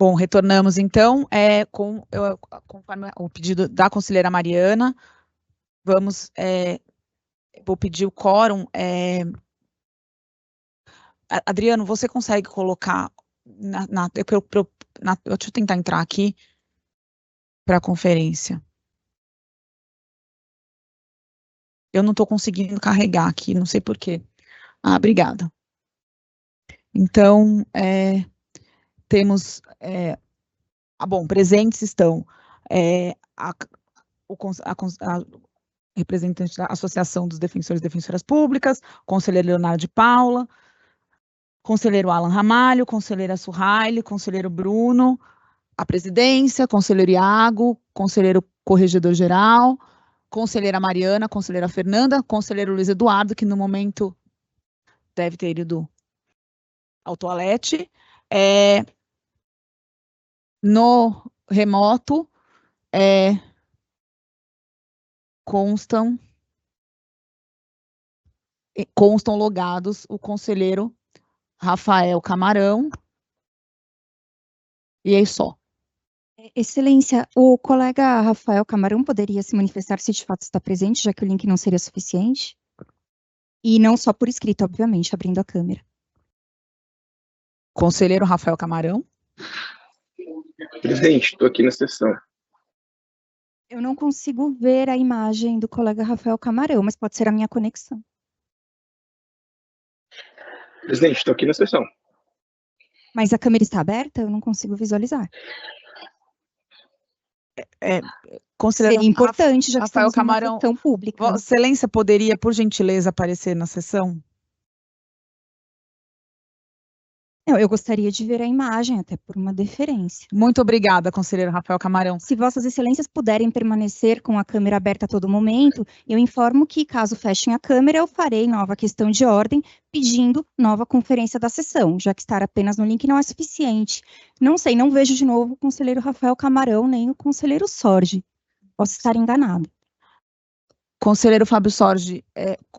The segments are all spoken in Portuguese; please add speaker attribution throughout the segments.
Speaker 1: Bom, retornamos então, conforme o pedido da conselheira Mariana, vou pedir o quórum. Adriano, você consegue colocar, deixa eu tentar entrar aqui para a conferência. Eu não estou conseguindo carregar aqui, não sei por quê. Obrigada. Então, temos, bom, presentes estão a representante da Associação dos Defensores e Defensoras Públicas, conselheiro Leonardo de Paula, conselheiro Alan Ramalho, conselheira Suhaile, conselheiro Bruno, a presidência, conselheiro Iago, conselheiro corregedor-geral, conselheira Mariana, conselheira Fernanda, conselheiro Luiz Eduardo, que no momento deve ter ido ao toalete. No remoto, constam logados o conselheiro Rafael Camarão, e é só.
Speaker 2: Excelência, o colega Rafael Camarão poderia se manifestar se de fato está presente, já que o link não seria suficiente? E não só por escrito, obviamente, abrindo a câmera.
Speaker 1: Conselheiro Rafael Camarão.
Speaker 3: Presente, estou aqui na sessão.
Speaker 2: Eu não consigo ver a imagem do colega Rafael Camarão, mas pode ser a minha conexão.
Speaker 3: Presidente, estou aqui na sessão.
Speaker 2: Mas a câmera está aberta? Eu não consigo visualizar. Seria importante, já que
Speaker 1: Rafael
Speaker 2: estamos numa
Speaker 1: Camarão,
Speaker 2: sessão pública.
Speaker 1: Vossa Excelência poderia, por gentileza, aparecer na sessão?
Speaker 2: Não, eu gostaria de ver a imagem, até por uma deferência.
Speaker 1: Muito obrigada, conselheiro Rafael Camarão.
Speaker 2: Se Vossas Excelências puderem permanecer com a câmera aberta a todo momento, eu informo que, caso fechem a câmera, eu farei nova questão de ordem, pedindo nova conferência da sessão, já que estar apenas no link não é suficiente. Não sei, não vejo de novo o conselheiro Rafael Camarão, nem o conselheiro Sorge. Posso estar enganado.
Speaker 1: Conselheiro Fábio Sorge,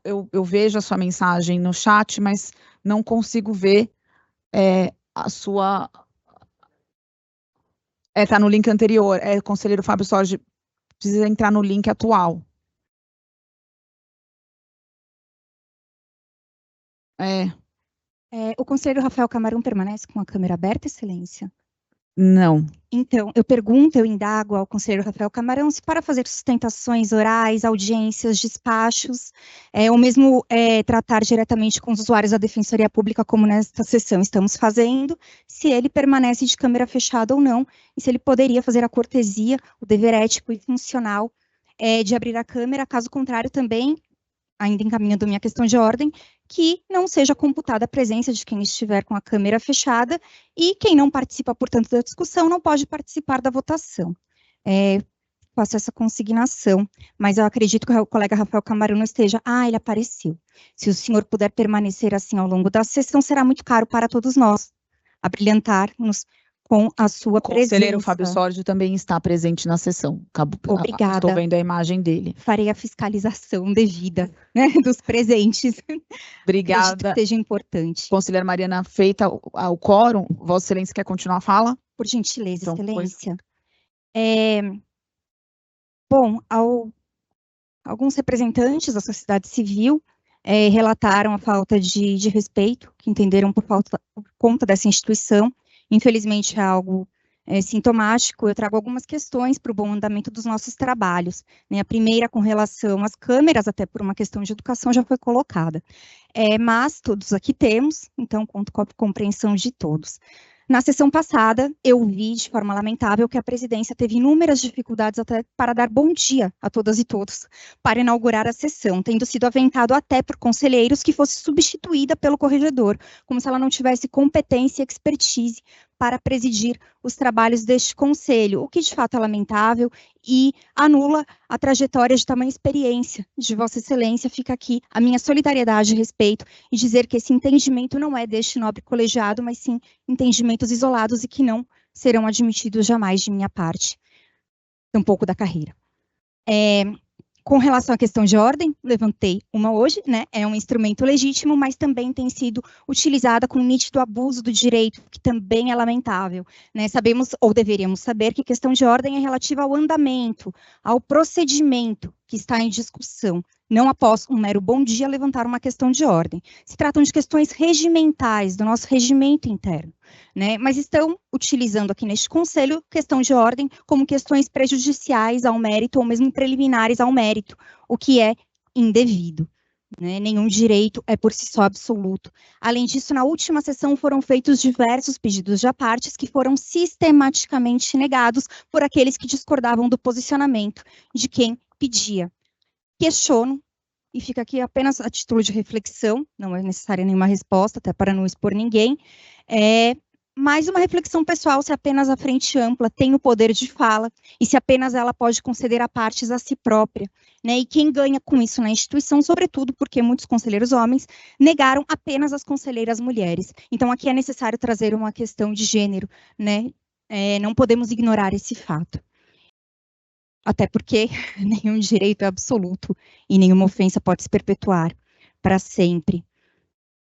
Speaker 1: eu vejo a sua mensagem no chat, mas não consigo ver a sua... Tá no link anterior. Conselheiro Fábio Sorge, precisa entrar no link atual.
Speaker 2: O conselheiro Rafael Camarão permanece com a câmera aberta, Excelência?
Speaker 1: Não.
Speaker 2: Então, eu indago ao conselheiro Rafael Camarão se para fazer sustentações orais, audiências, despachos, ou mesmo tratar diretamente com os usuários da Defensoria Pública, como nesta sessão estamos fazendo, se ele permanece de câmera fechada ou não, e se ele poderia fazer a cortesia, o dever ético e funcional de abrir a câmera, caso contrário também, ainda encaminhando minha questão de ordem, que não seja computada a presença de quem estiver com a câmera fechada e quem não participa, portanto, da discussão não pode participar da votação. Faço essa consignação, mas eu acredito que o colega Rafael Camarão não esteja... ele apareceu. Se o senhor puder permanecer assim ao longo da sessão, será muito caro para todos nós, abrilhantar-nos com a sua presença.
Speaker 1: O conselheiro Fábio Sorge também está presente na sessão.
Speaker 2: Obrigada.
Speaker 1: Estou vendo a imagem dele.
Speaker 2: Farei a fiscalização devida, né, dos presentes.
Speaker 1: Obrigada.
Speaker 2: Acredito que seja importante.
Speaker 1: Conselheira Mariana, feita o quórum, Vossa Excelência quer continuar a fala?
Speaker 2: Por gentileza,
Speaker 1: então,
Speaker 2: Excelência. Bom, alguns representantes da sociedade civil relataram a falta de respeito, que entenderam por conta dessa instituição. Infelizmente, é algo sintomático. Eu trago algumas questões para o bom andamento dos nossos trabalhos, né? A primeira, com relação às câmeras, até por uma questão de educação, já foi colocada. Mas todos aqui temos, então conto com a compreensão de todos. Na sessão passada, eu vi de forma lamentável que a presidência teve inúmeras dificuldades até para dar bom dia a todas e todos, para inaugurar a sessão, tendo sido aventado até por conselheiros que fosse substituída pelo corregedor, como se ela não tivesse competência e expertise para presidir os trabalhos deste conselho, o que de fato é lamentável e anula a trajetória de tamanha experiência de Vossa Excelência. Fica aqui a minha solidariedade e respeito e dizer que esse entendimento não é deste nobre colegiado, mas sim entendimentos isolados e que não serão admitidos jamais de minha parte, tampouco da carreira. Com relação à questão de ordem, levantei uma hoje, né? É um instrumento legítimo, mas também tem sido utilizada com nítido abuso do direito, que também é lamentável, né? Sabemos, ou deveríamos saber, que questão de ordem é relativa ao andamento, ao procedimento que está em discussão, não após um mero bom dia levantar uma questão de ordem. Se tratam de questões regimentais, do nosso regimento interno, né? Mas estão utilizando aqui neste conselho questão de ordem como questões prejudiciais ao mérito ou mesmo preliminares ao mérito, o que é indevido, né? Nenhum direito é por si só absoluto. Além disso, na última sessão foram feitos diversos pedidos de partes que foram sistematicamente negados por aqueles que discordavam do posicionamento de quem pedia. Questiono, e fica aqui apenas a título de reflexão, não é necessária nenhuma resposta, até para não expor ninguém, mais uma reflexão pessoal se apenas a frente ampla tem o poder de fala e se apenas ela pode conceder a partes a si própria, né? E quem ganha com isso na instituição, sobretudo porque muitos conselheiros homens negaram apenas as conselheiras mulheres. Então aqui é necessário trazer uma questão de gênero, né? Não podemos ignorar esse fato. Até porque nenhum direito é absoluto e nenhuma ofensa pode se perpetuar para sempre,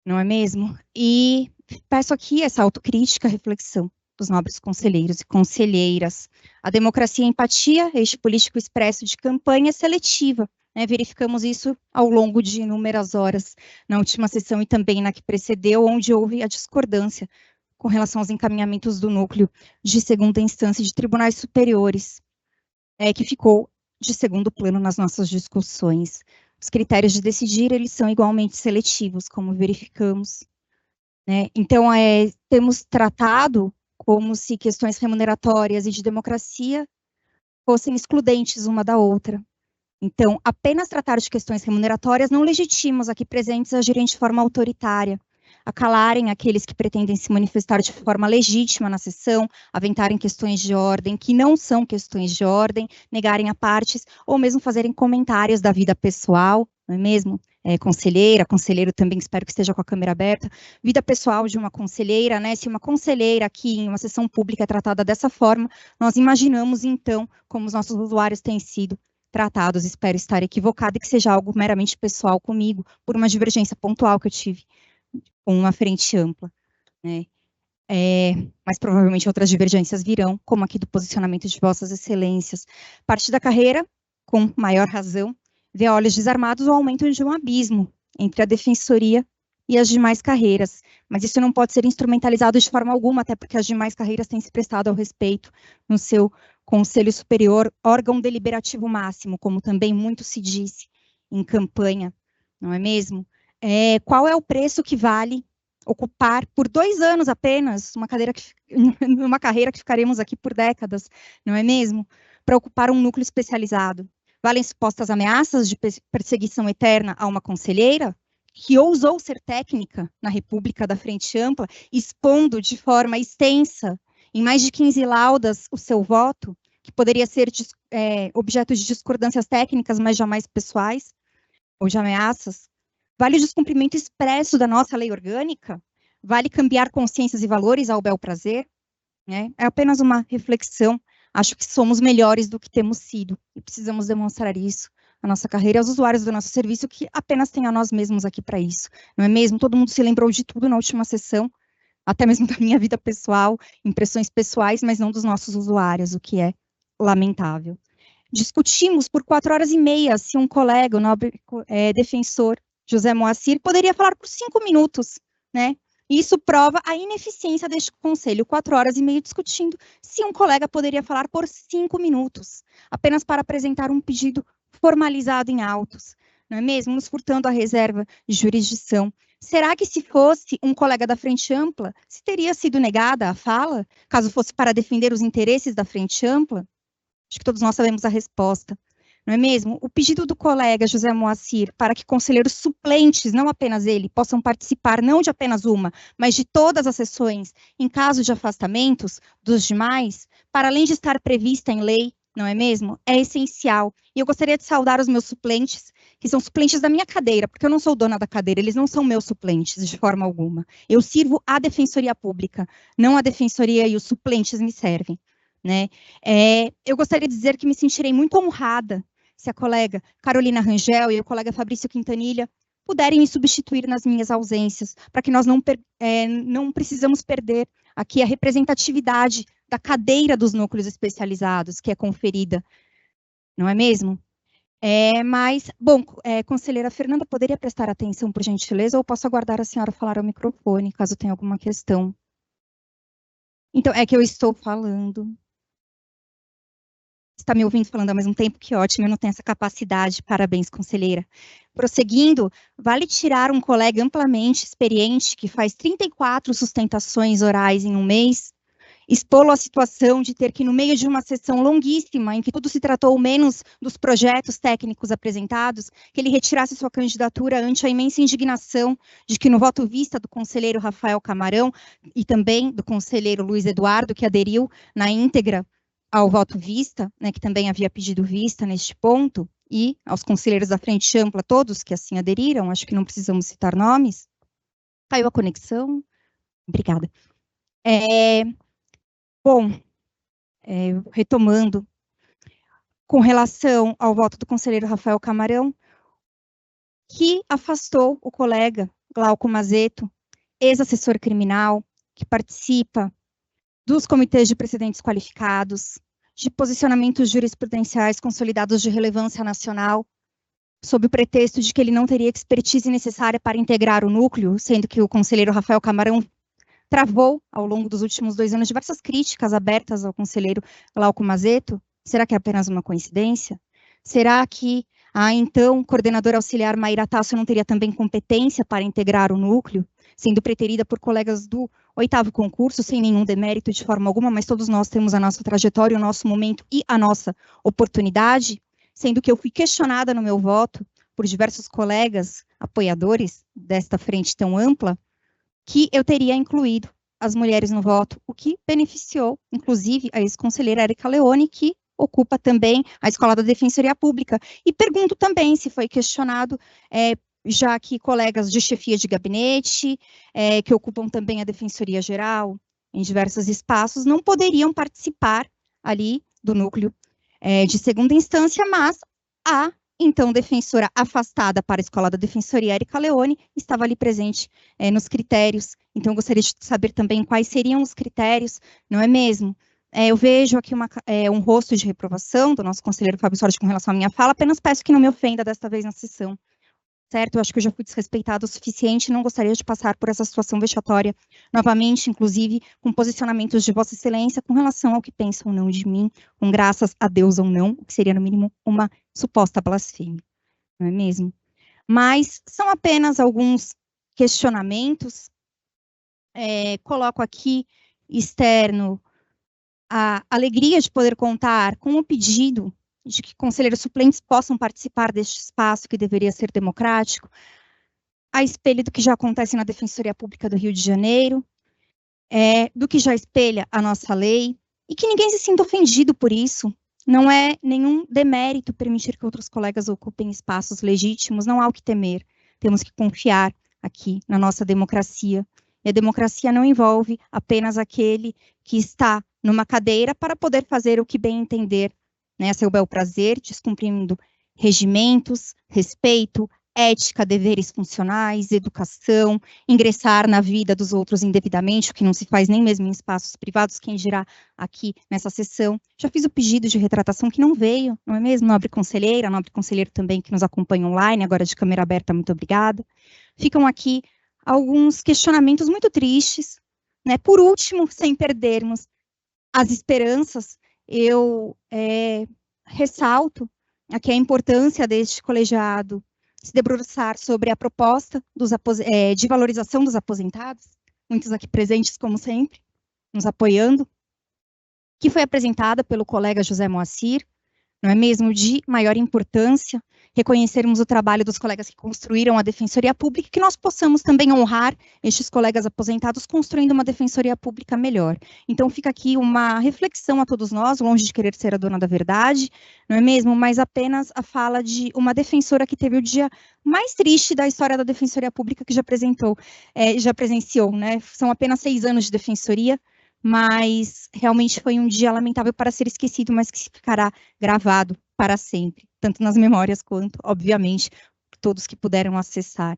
Speaker 2: não é mesmo? E peço aqui essa autocrítica, reflexão dos nobres conselheiros e conselheiras. A democracia e a empatia, este político expresso de campanha seletiva, né? Verificamos isso ao longo de inúmeras horas, na última sessão e também na que precedeu, onde houve a discordância com relação aos encaminhamentos do núcleo de segunda instância de tribunais superiores, que ficou de segundo plano nas nossas discussões. Os critérios de decidir, eles são igualmente seletivos, como verificamos, né? Então, temos tratado como se questões remuneratórias e de democracia fossem excludentes uma da outra. Então, apenas tratar de questões remuneratórias não legitima os aqui presentes a agirem de forma autoritária, a calarem aqueles que pretendem se manifestar de forma legítima na sessão, aventarem questões de ordem que não são questões de ordem, negarem a partes, ou mesmo fazerem comentários da vida pessoal, não é mesmo? Conselheira, conselheiro também, espero que esteja com a câmera aberta, vida pessoal de uma conselheira, né? Se uma conselheira aqui em uma sessão pública é tratada dessa forma, nós imaginamos então como os nossos usuários têm sido tratados. Espero estar equivocada e que seja algo meramente pessoal comigo, por uma divergência pontual que eu tive com uma frente ampla, né? Mas provavelmente outras divergências virão, como aqui do posicionamento de vossas excelências. Parte da carreira, com maior razão, vê a olhos desarmados o aumento de um abismo entre a defensoria e as demais carreiras, mas isso não pode ser instrumentalizado de forma alguma, até porque as demais carreiras têm se prestado ao respeito no seu Conselho Superior, órgão deliberativo máximo, como também muito se disse em campanha, não é mesmo? Qual é o preço que vale ocupar por 2 anos apenas uma carreira que ficaremos aqui por décadas, não é mesmo? Para ocupar um núcleo especializado. Valem supostas ameaças de perseguição eterna a uma conselheira que ousou ser técnica na República da Frente Ampla, expondo de forma extensa, em mais de 15 laudas, o seu voto, que poderia ser objeto de discordâncias técnicas, mas jamais pessoais, ou de ameaças? Vale o descumprimento expresso da nossa lei orgânica? Vale cambiar consciências e valores ao bel prazer? Né? É apenas uma reflexão. Acho que somos melhores do que temos sido e precisamos demonstrar isso na nossa carreira aos usuários do nosso serviço, que apenas tem a nós mesmos aqui para isso. Não é mesmo? Todo mundo se lembrou de tudo na última sessão, até mesmo da minha vida pessoal, impressões pessoais, mas não dos nossos usuários, o que é lamentável. Discutimos por 4h30 se um colega, o nobre defensor José Moacir, poderia falar por 5 minutos, né? Isso prova a ineficiência deste conselho, 4h30 discutindo se um colega poderia falar por 5 minutos, apenas para apresentar um pedido formalizado em autos, não é mesmo? Nos furtando a reserva de jurisdição. Será que se fosse um colega da Frente Ampla, se teria sido negada a fala, caso fosse para defender os interesses da Frente Ampla? Acho que todos nós sabemos a resposta. Não é mesmo? O pedido do colega José Moacir para que conselheiros suplentes, não apenas ele, possam participar não de apenas uma, mas de todas as sessões, em caso de afastamentos dos demais, para além de estar prevista em lei, não é mesmo? É essencial. E eu gostaria de saudar os meus suplentes, que são suplentes da minha cadeira, porque eu não sou dona da cadeira, eles não são meus suplentes de forma alguma. Eu sirvo à Defensoria Pública, não a Defensoria e os suplentes me servem, né? Eu gostaria de dizer que me sentirei muito honrada se a colega Carolina Rangel e o colega Fabrício Quintanilha puderem me substituir nas minhas ausências, para que nós não precisamos perder aqui a representatividade da cadeira dos núcleos especializados, que é conferida, não é mesmo? Mas, bom, conselheira Fernanda, poderia prestar atenção, por gentileza, ou posso aguardar a senhora falar ao microfone, caso tenha alguma questão? Então, é que eu estou falando. Está me ouvindo falando ao mesmo tempo? Que ótimo, eu não tenho essa capacidade. Parabéns, conselheira. Prosseguindo, vale tirar um colega amplamente experiente, que faz 34 sustentações orais em um mês, expô-lo à situação de ter que, no meio de uma sessão longuíssima, em que tudo se tratou menos dos projetos técnicos apresentados, que ele retirasse sua candidatura ante a imensa indignação de que, no voto vista do conselheiro Rafael Camarão e também do conselheiro Luiz Eduardo, que aderiu na íntegra ao voto vista, né, que também havia pedido vista neste ponto, e aos conselheiros da Frente Ampla, todos que assim aderiram, acho que não precisamos citar nomes. Caiu a conexão? Obrigada. Bom, retomando, com relação ao voto do conselheiro Rafael Camarão, que afastou o colega Glauco Mazeto, ex-assessor criminal, que participa dos comitês de precedentes qualificados, de posicionamentos jurisprudenciais consolidados de relevância nacional, sob o pretexto de que ele não teria expertise necessária para integrar o núcleo, sendo que o conselheiro Rafael Camarão travou, ao longo dos últimos 2 anos, diversas críticas abertas ao conselheiro Glauco Mazeto. Será que é apenas uma coincidência? Será que a então coordenadora auxiliar Maíra Tasso não teria também competência para integrar o núcleo, sendo preterida por colegas do 8º concurso, sem nenhum demérito de forma alguma, mas todos nós temos a nossa trajetória, o nosso momento e a nossa oportunidade, sendo que eu fui questionada no meu voto por diversos colegas apoiadores desta frente tão ampla, que eu teria incluído as mulheres no voto, o que beneficiou, inclusive, a ex-conselheira Érica Leone, que ocupa também a Escola da Defensoria Pública. E pergunto também se foi questionado, já que colegas de chefia de gabinete, que ocupam também a Defensoria Geral, em diversos espaços, não poderiam participar ali do núcleo de segunda instância, mas a então defensora afastada para a Escola da Defensoria, Érica Leone, estava ali presente nos critérios. Então, eu gostaria de saber também quais seriam os critérios, não é mesmo? Eu vejo aqui um rosto de reprovação do nosso conselheiro Fábio Sorge com relação à minha fala, apenas peço que não me ofenda desta vez na sessão. Certo? Eu acho que eu já fui desrespeitada o suficiente e não gostaria de passar por essa situação vexatória novamente, inclusive com posicionamentos de Vossa Excelência com relação ao que pensam ou não de mim, com graças a Deus ou não, o que seria no mínimo uma suposta blasfêmia, não é mesmo? Mas são apenas alguns questionamentos, coloco aqui externo a alegria de poder contar com o pedido de que conselheiros suplentes possam participar deste espaço que deveria ser democrático, a espelho do que já acontece na Defensoria Pública do Rio de Janeiro, do que já espelha a nossa lei, e que ninguém se sinta ofendido por isso. Não é nenhum demérito permitir que outros colegas ocupem espaços legítimos, não há o que temer. Temos que confiar aqui na nossa democracia. E a democracia não envolve apenas aquele que está numa cadeira para poder fazer o que bem entender, né, a seu bel prazer, descumprindo regimentos, respeito, ética, deveres funcionais, educação, ingressar na vida dos outros indevidamente, o que não se faz nem mesmo em espaços privados, quem dirá aqui nessa sessão. Já fiz o pedido de retratação que não veio, não é mesmo? Nobre conselheira, nobre conselheiro também que nos acompanha online, agora de câmera aberta, muito obrigada. Ficam aqui alguns questionamentos muito tristes, né? Por último, sem perdermos as esperanças, eu ressalto aqui a importância deste colegiado se debruçar sobre a proposta de valorização dos aposentados, muitos aqui presentes, como sempre, nos apoiando, que foi apresentada pelo colega José Moacir, não é mesmo, de maior importância, reconhecermos o trabalho dos colegas que construíram a Defensoria Pública, e que nós possamos também honrar estes colegas aposentados construindo uma Defensoria Pública melhor. Então, fica aqui uma reflexão a todos nós, longe de querer ser a dona da verdade, não é mesmo, mas apenas a fala de uma defensora que teve o dia mais triste da história da Defensoria Pública que já presenciou, né? São apenas 6 anos de defensoria, mas realmente foi um dia lamentável para ser esquecido, mas que ficará gravado para sempre. tanto nas memórias quanto, obviamente, todos que puderam acessar.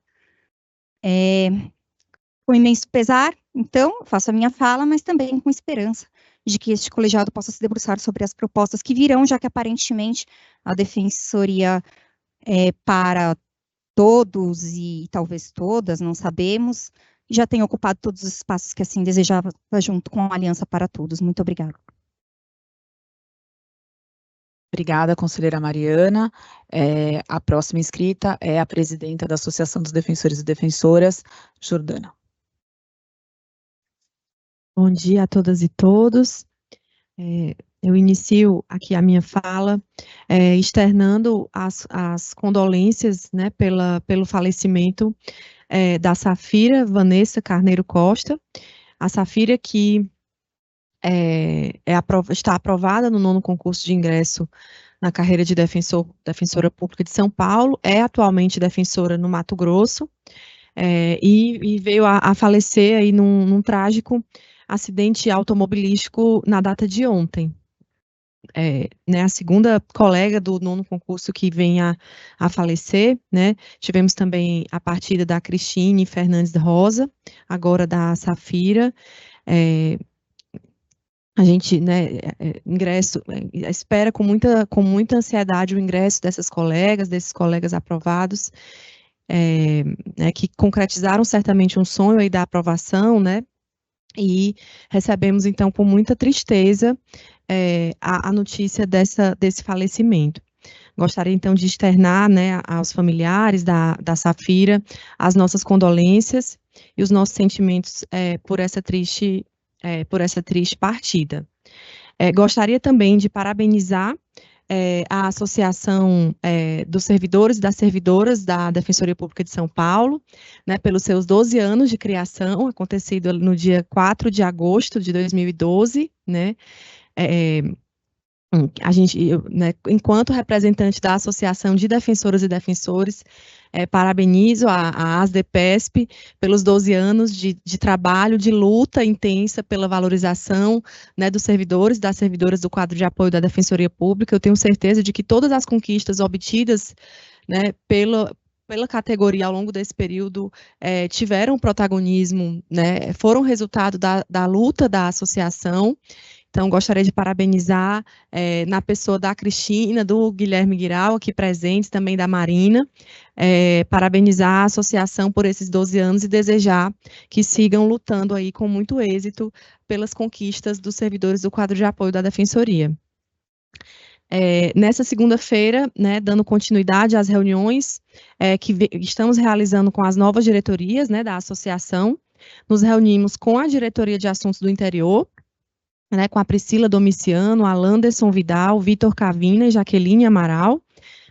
Speaker 2: Com imenso pesar, então, faço a minha fala, mas também com esperança de que este colegiado possa se debruçar sobre as propostas que virão, já que aparentemente a defensoria para todos e talvez todas, não sabemos, já tem ocupado todos os espaços que assim desejava, junto com a Aliança para Todos. Muito obrigada.
Speaker 1: Obrigada, conselheira Mariana. A próxima inscrita é a presidenta da Associação dos Defensores e Defensoras, Jordana.
Speaker 4: Bom dia a todas e todos. Eu inicio aqui a minha fala externando as condolências, né, pelo falecimento da Safira Vanessa Carneiro Costa. A Safira que está aprovada no 9º concurso de ingresso na carreira de defensora pública de São Paulo, é atualmente defensora no Mato Grosso, e veio a falecer aí num trágico acidente automobilístico na data de ontem. Né, a segunda colega do 9º concurso que vem a falecer, né, tivemos também a partida da Cristine Fernandes Rosa, agora da Safira. A gente, né, espera com muita ansiedade o ingresso desses colegas aprovados, né, que concretizaram certamente um sonho aí da aprovação, né, e recebemos, então, com muita tristeza, a notícia desse falecimento. Gostaria, então, de externar, né, aos familiares da Safira as nossas condolências e os nossos sentimentos por essa triste partida. Gostaria também de parabenizar a Associação dos Servidores e das Servidoras da Defensoria Pública de São Paulo, né, pelos seus 12 anos de criação, acontecido no dia 4 de agosto de 2012, né, né, enquanto representante da Associação de Defensoras e Defensores, parabenizo a ASDEPESP pelos 12 anos de trabalho, de luta intensa pela valorização, né, dos servidores e das servidoras do quadro de apoio da Defensoria Pública. Eu tenho certeza de que todas as conquistas obtidas, né, pela categoria ao longo desse período tiveram protagonismo, né, foram resultado da luta da associação. Então, gostaria de parabenizar na pessoa da Cristina, do Guilherme Guiral, aqui presentes, também da Marina, parabenizar a associação por esses 12 anos e desejar que sigam lutando aí com muito êxito pelas conquistas dos servidores do quadro de apoio da Defensoria. Nessa segunda-feira, né, dando continuidade às reuniões que estamos realizando com as novas diretorias, né, da associação, nos reunimos com a Diretoria de Assuntos do Interior, né, com a Priscila Domiciano, a Landerson Vidal, Vitor Cavina e Jaqueline Amaral,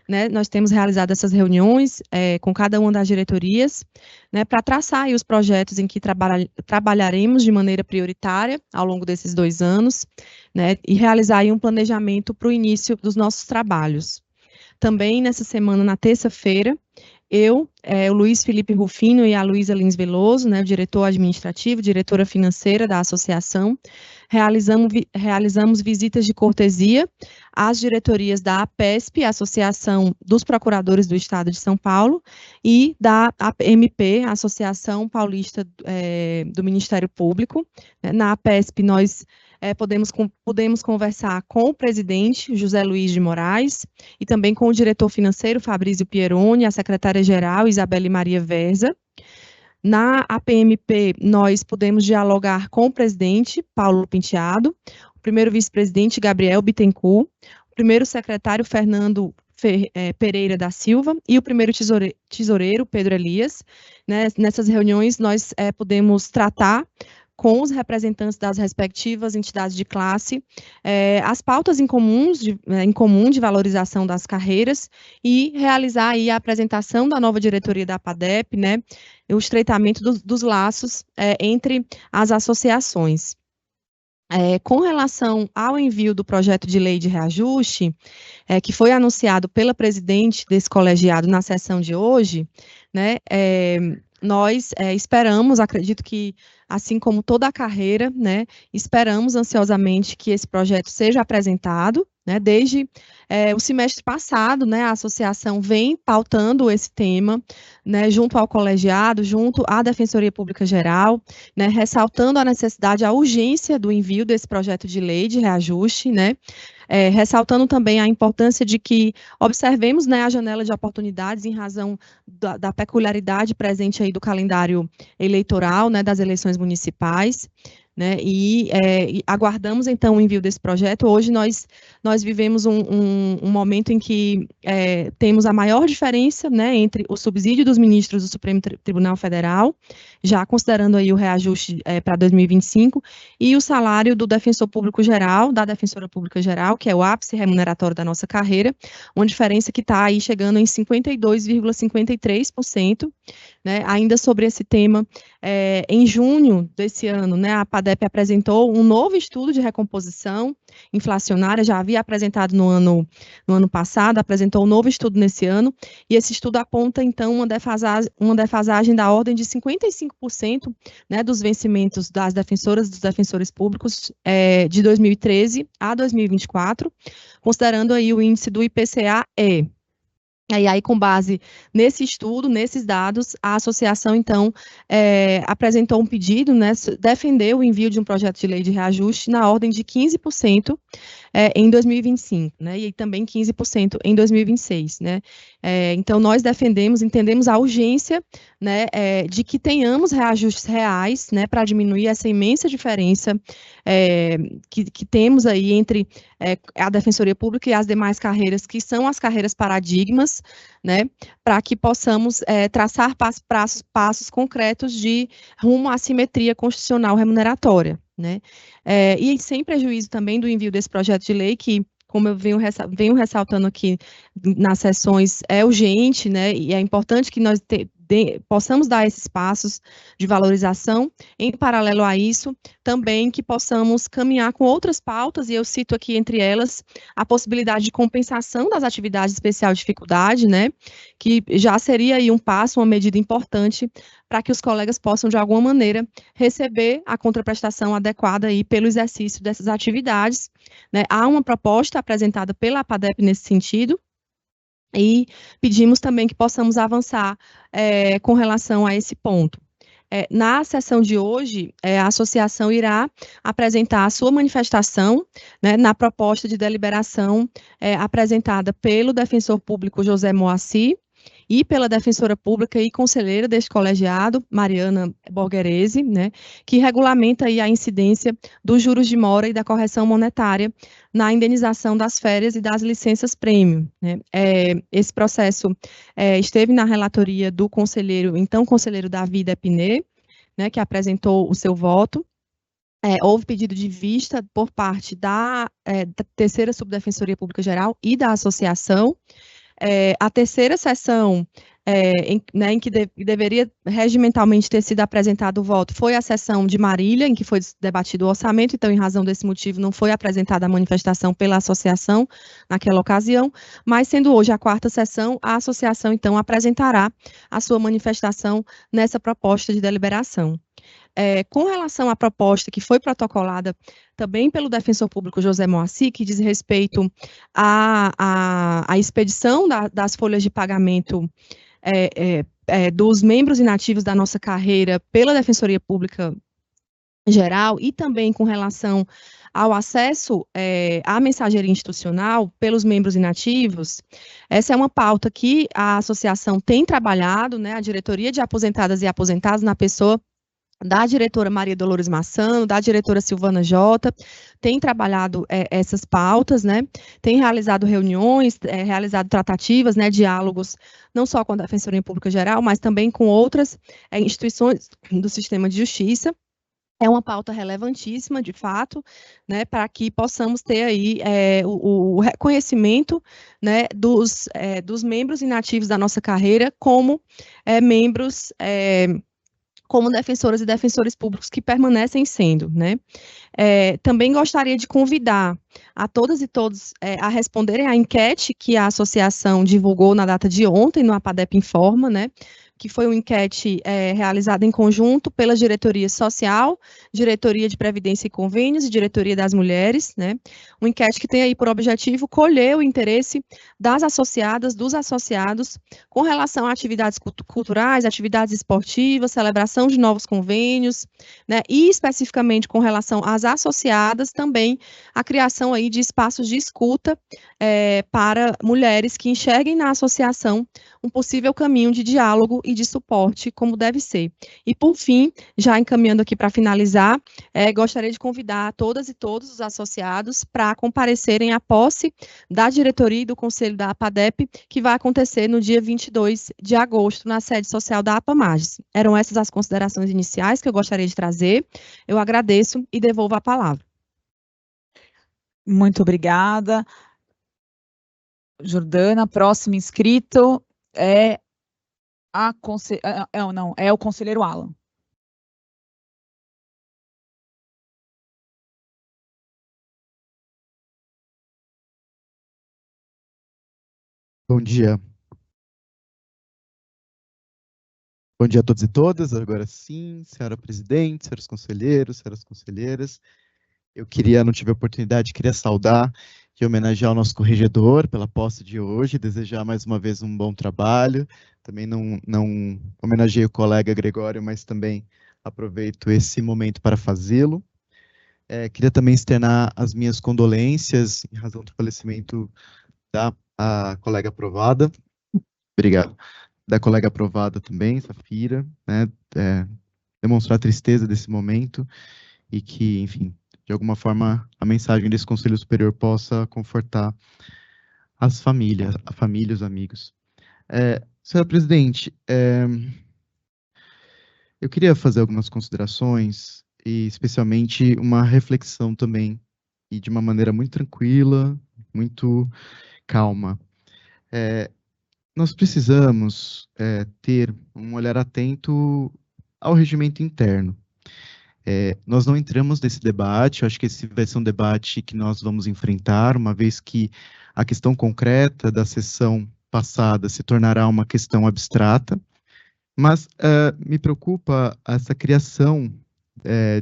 Speaker 4: né, nós temos realizado essas reuniões com cada uma das diretorias, né, para traçar aí os projetos em que trabalharemos de maneira prioritária ao longo desses 2 anos, né, e realizar aí um planejamento para o início dos nossos trabalhos. Também nessa semana, na terça-feira, eu, o Luiz Felipe Rufino e a Luísa Lins Veloso, né, o diretor administrativo, diretora financeira da associação, realizamos visitas de cortesia às diretorias da APESP, Associação dos Procuradores do Estado de São Paulo, e da APMP, Associação Paulista do Ministério Público. Na APESP, nós podemos conversar com o presidente, José Luiz de Moraes, e também com o diretor financeiro, Fabrício Pieroni, a secretária-geral, Isabelle Maria Verza. Na APMP, nós podemos dialogar com o presidente, Paulo Penteado, o primeiro vice-presidente, Gabriel Bittencourt, o primeiro secretário, Fernando Pereira da Silva, e o primeiro tesoureiro, Pedro Elias. Né, nessas reuniões, nós podemos tratar com os representantes das respectivas entidades de classe, as pautas em comum de valorização das carreiras e realizar aí a apresentação da nova diretoria da APADEP, né, o estreitamento dos laços entre as associações. Com relação ao envio do projeto de lei de reajuste, que foi anunciado pela presidente desse colegiado na sessão de hoje, né, nós esperamos, acredito que assim como toda a carreira, né, esperamos ansiosamente que esse projeto seja apresentado, né, desde o semestre passado, né, a associação vem pautando esse tema, né, junto ao colegiado, junto à Defensoria Pública Geral, né, ressaltando a necessidade, a urgência do envio desse projeto de lei de reajuste, né, ressaltando também a importância de que observemos, né, a janela de oportunidades em razão da peculiaridade presente aí do calendário eleitoral, né, das eleições municipais, né, e aguardamos, então, o envio desse projeto. Hoje nós vivemos um momento em que temos a maior diferença, né, entre o subsídio dos ministros do Supremo Tribunal Federal, já considerando aí o reajuste para 2025, e o salário do defensor público geral, da defensora pública geral, que é o ápice remuneratório da nossa carreira, uma diferença que está aí chegando em 52,53%, né, ainda sobre esse tema, em junho desse ano, né, a PADEP apresentou um novo estudo de recomposição inflacionária, já havia apresentado no ano passado, apresentou um novo estudo nesse ano, e esse estudo aponta, então, uma defasagem da ordem de 55%, né, dos vencimentos das defensoras e dos defensores públicos de 2013 a 2024, considerando aí o índice do IPCA-E. E aí, com base nesse estudo, nesses dados, a associação, então, apresentou um pedido, né, defendeu o envio de um projeto de lei de reajuste na ordem de 15% em 2025, né, e também 15% em 2026, né. Então, nós entendemos a urgência, né, de que tenhamos reajustes reais, né, para diminuir essa imensa diferença que temos aí entre a Defensoria Pública e as demais carreiras, que são as carreiras paradigmas, né, para que possamos traçar passos concretos de rumo à simetria constitucional remuneratória, né, e sem prejuízo também do envio desse projeto de lei, que, como eu venho ressaltando aqui nas sessões, é urgente, né, e é importante que nós possamos dar esses passos de valorização. Em paralelo a isso, também que possamos caminhar com outras pautas, e eu cito aqui entre elas a possibilidade de compensação das atividades de especial dificuldade, né, que já seria aí um passo, uma medida importante para que os colegas possam, de alguma maneira, receber a contraprestação adequada aí pelo exercício dessas atividades, né. Há uma proposta apresentada pela APADEP nesse sentido, e pedimos também que possamos avançar com relação a esse ponto. Na sessão de hoje, a associação irá apresentar a sua manifestação, né, na proposta de deliberação apresentada pelo defensor público José Moacir e pela defensora pública e conselheira deste colegiado, Mariana Borgherese, né, que regulamenta aí a incidência dos juros de mora e da correção monetária na indenização das férias e das licenças-prêmio, né. Esse processo esteve na relatoria do então conselheiro Davi Depiné, né, que apresentou o seu voto. Houve pedido de vista por parte da terceira Subdefensoria Pública Geral e da associação. A terceira sessão, em que deveria regimentalmente ter sido apresentado o voto, foi a sessão de Marília, em que foi debatido o orçamento, então, em razão desse motivo, não foi apresentada a manifestação pela associação naquela ocasião, mas sendo hoje a quarta sessão, a associação, então, apresentará a sua manifestação nessa proposta de deliberação. Com relação à proposta que foi protocolada também pelo defensor público José Moacir, que diz respeito à expedição das folhas de pagamento dos membros inativos da nossa carreira pela Defensoria Pública Geral e também com relação ao acesso à mensageria institucional pelos membros inativos, essa é uma pauta que a associação tem trabalhado, né, a Diretoria de Aposentadas e Aposentados, na pessoa da diretora Maria Dolores Massano, da diretora Silvana Jota, tem trabalhado essas pautas, né, tem realizado reuniões, realizado tratativas, né, diálogos, não só com a Defensoria Pública Geral, mas também com outras instituições do sistema de justiça. É uma pauta relevantíssima, de fato, né, para que possamos ter aí o reconhecimento, né, dos membros inativos da nossa carreira como membros como defensoras e defensores públicos que permanecem sendo, né. Também gostaria de convidar a todas e todos a responderem à enquete que a associação divulgou na data de ontem no APADEP Informa, né, que foi uma enquete realizada em conjunto pela Diretoria Social, Diretoria de Previdência e Convênios e Diretoria das Mulheres, né, uma enquete que tem aí por objetivo colher o interesse das associadas, dos associados, com relação a atividades culturais, atividades esportivas, celebração de novos convênios, né, e especificamente com relação às associadas, também a criação aí de espaços de escuta para mulheres que enxerguem na associação um possível caminho de diálogo e de suporte, como deve ser. E, por fim, já encaminhando aqui para finalizar, gostaria de convidar todas e todos os associados para comparecerem à posse da diretoria e do conselho da APADEP, que vai acontecer no dia 22 de agosto, na sede social da APAMAGES. Eram essas as considerações iniciais que eu gostaria de trazer. Eu agradeço e devolvo a palavra.
Speaker 1: Muito obrigada. Jordana, próximo inscrito é o conselheiro Alan.
Speaker 5: Bom dia. Bom dia a todos e todas. Agora sim, senhora presidente, senhores conselheiros, senhoras conselheiras. Não tive a oportunidade, queria saudar e homenagear o nosso corregedor pela posse de hoje, desejar mais uma vez um bom trabalho. Também não homenageei o colega Gregório, mas também aproveito esse momento para fazê-lo. Queria também externar as minhas condolências em razão do falecimento da colega aprovada. Obrigado. Da colega aprovada também, Safira, né? Demonstrar a tristeza desse momento e que, enfim, de alguma forma, a mensagem desse Conselho Superior possa confortar as famílias, a família, os amigos. Senhora presidente, eu queria fazer algumas considerações e, especialmente, uma reflexão também, e de uma maneira muito tranquila, muito calma. Nós precisamos ter um olhar atento ao regimento interno. Nós não entramos nesse debate, eu acho que esse vai ser um debate que nós vamos enfrentar, uma vez que a questão concreta da sessão passada se tornará uma questão abstrata, mas me preocupa essa criação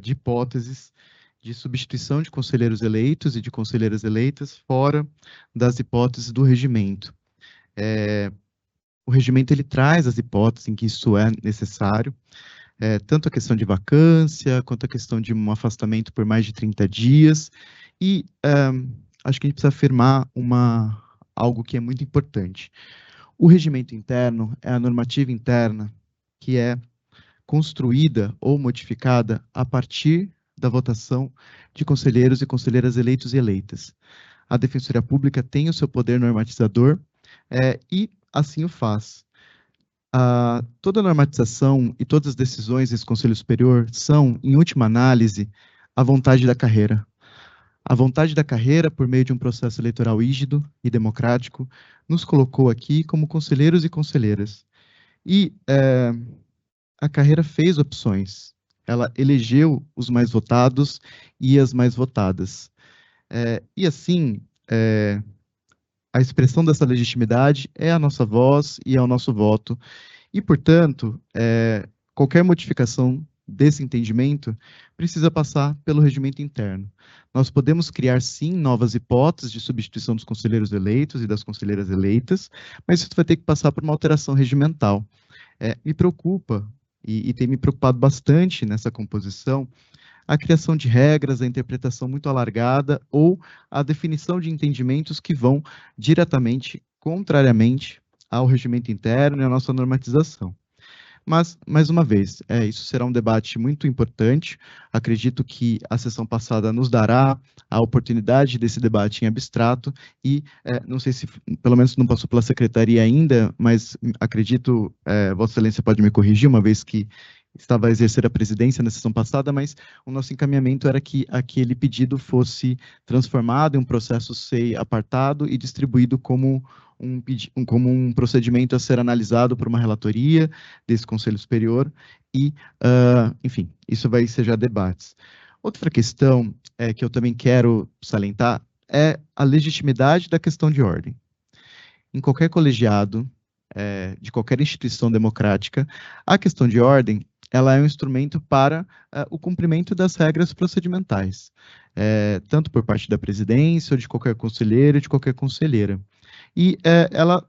Speaker 5: de hipóteses de substituição de conselheiros eleitos e de conselheiras eleitas fora das hipóteses do regimento. O regimento ele traz as hipóteses em que isso é necessário, tanto a questão de vacância, quanto a questão de um afastamento por mais de 30 dias, e acho que a gente precisa afirmar algo que é muito importante. O regimento interno é a normativa interna que é construída ou modificada a partir da votação de conselheiros e conselheiras eleitos e eleitas. A Defensoria Pública tem o seu poder normatizador e assim o faz. Toda a normatização e todas as decisões desse Conselho Superior são, em última análise, a vontade da carreira. A vontade da carreira, por meio de um processo eleitoral rígido e democrático, nos colocou aqui como conselheiros e conselheiras. E a carreira fez opções. Ela elegeu os mais votados e as mais votadas. E assim, a expressão dessa legitimidade é a nossa voz e é o nosso voto. E, portanto, qualquer modificação desse entendimento precisa passar pelo regimento interno. Nós podemos criar, sim, novas hipóteses de substituição dos conselheiros eleitos e das conselheiras eleitas, mas isso vai ter que passar por uma alteração regimental. Me preocupa, e tem me preocupado bastante nessa composição, a criação de regras, a interpretação muito alargada ou a definição de entendimentos que vão diretamente, contrariamente ao regimento interno e à nossa normatização. Mas, mais uma vez, isso será um debate muito importante. Acredito que a sessão passada nos dará a oportunidade desse debate em abstrato e não sei se, pelo menos não passou pela secretaria ainda, mas acredito, Vossa Excelência pode me corrigir, uma vez que estava a exercer a presidência na sessão passada, mas o nosso encaminhamento era que aquele pedido fosse transformado em um processo SEI apartado e distribuído como um procedimento a ser analisado por uma relatoria desse Conselho Superior e, enfim, isso vai ser já debates. Outra questão que eu também quero salientar, é a legitimidade da questão de ordem. Em qualquer colegiado, de qualquer instituição democrática, a questão de ordem ela é um instrumento para o cumprimento das regras procedimentais, tanto por parte da presidência, ou de qualquer conselheiro, de qualquer conselheira. E ela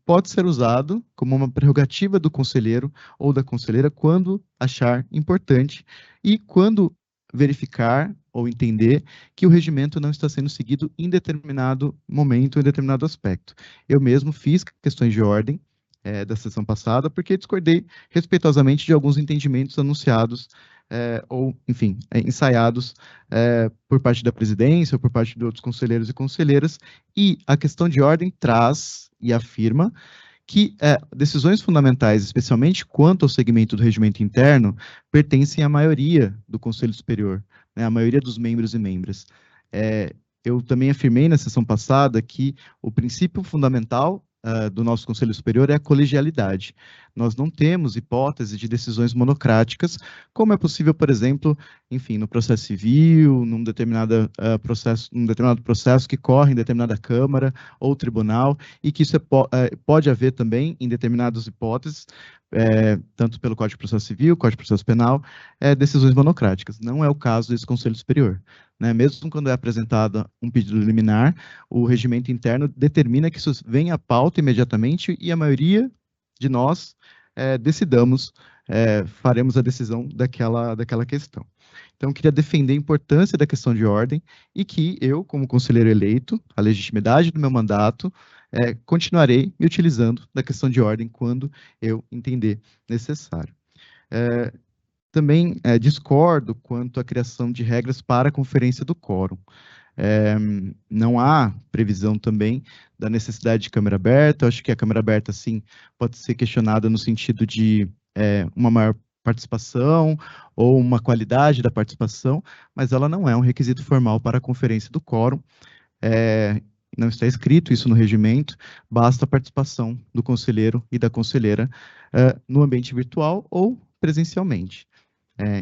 Speaker 5: pode ser usado como uma prerrogativa do conselheiro ou da conselheira quando achar importante e quando verificar ou entender que o regimento não está sendo seguido em determinado momento, em determinado aspecto. Eu mesmo fiz questões de ordem da sessão passada, porque discordei respeitosamente de alguns entendimentos anunciados ou, enfim, ensaiados por parte da presidência ou por parte de outros conselheiros e conselheiras, e a questão de ordem traz e afirma que decisões fundamentais, especialmente quanto ao segmento do regimento interno, pertencem à maioria do Conselho Superior, né, à maioria dos membros e membras. Eu também afirmei na sessão passada que o princípio fundamental do nosso Conselho Superior é a colegialidade. Nós não temos hipótese de decisões monocráticas, como é possível, por exemplo, enfim, no processo civil, num determinado processo que corre em determinada Câmara ou tribunal, e que isso pode haver também, em determinadas hipóteses, tanto pelo Código de Processo Civil, Código de Processo Penal, decisões monocráticas. Não é o caso desse Conselho Superior. Né? Mesmo quando é apresentado um pedido liminar, o regimento interno determina que isso venha à pauta imediatamente e a maioria de nós faremos a decisão daquela questão. Então, eu queria defender a importância da questão de ordem e que eu, como conselheiro eleito, a legitimidade do meu mandato, continuarei me utilizando da questão de ordem quando eu entender necessário. Também discordo quanto à criação de regras para a conferência do quórum. Não há previsão também da necessidade de câmara aberta. Eu acho que a câmara aberta, sim, pode ser questionada no sentido de uma maior participação ou uma qualidade da participação, mas ela não é um requisito formal para a conferência do quórum. Não está escrito isso no regimento, basta a participação do conselheiro e da conselheira no ambiente virtual ou presencialmente.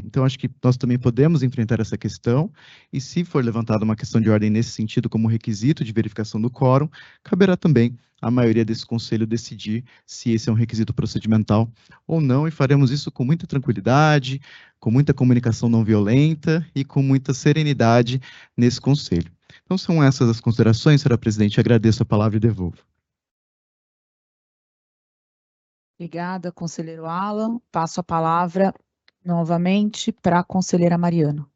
Speaker 5: Então, acho que nós também podemos enfrentar essa questão, e se for levantada uma questão de ordem nesse sentido, como requisito de verificação do quórum, caberá também à maioria desse conselho decidir se esse é um requisito procedimental ou não, e faremos isso com muita tranquilidade, com muita comunicação não violenta e com muita serenidade nesse conselho. Então, são essas as considerações, senhora presidente. Agradeço a palavra e devolvo.
Speaker 1: Obrigada, conselheiro Alan. Passo a palavra novamente para a conselheira Mariana.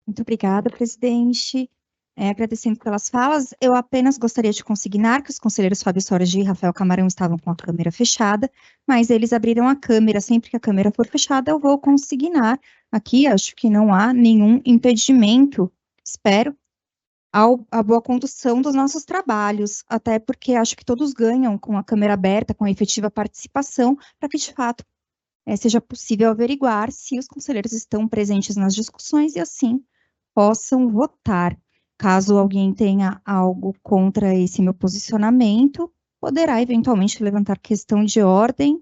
Speaker 2: Muito obrigada, presidente. Agradecendo pelas falas, eu apenas gostaria de consignar que os conselheiros Fábio Sorge e Rafael Camarão estavam com a câmera fechada, mas eles abriram a câmera. Sempre que a câmera for fechada, eu vou consignar aqui. Acho que não há nenhum impedimento, espero, à boa condução dos nossos trabalhos, até porque acho que todos ganham com a câmera aberta, com a efetiva participação, para que, de fato, seja possível averiguar se os conselheiros estão presentes nas discussões e, assim, possam votar. Caso alguém tenha algo contra esse meu posicionamento, poderá, eventualmente, levantar questão de ordem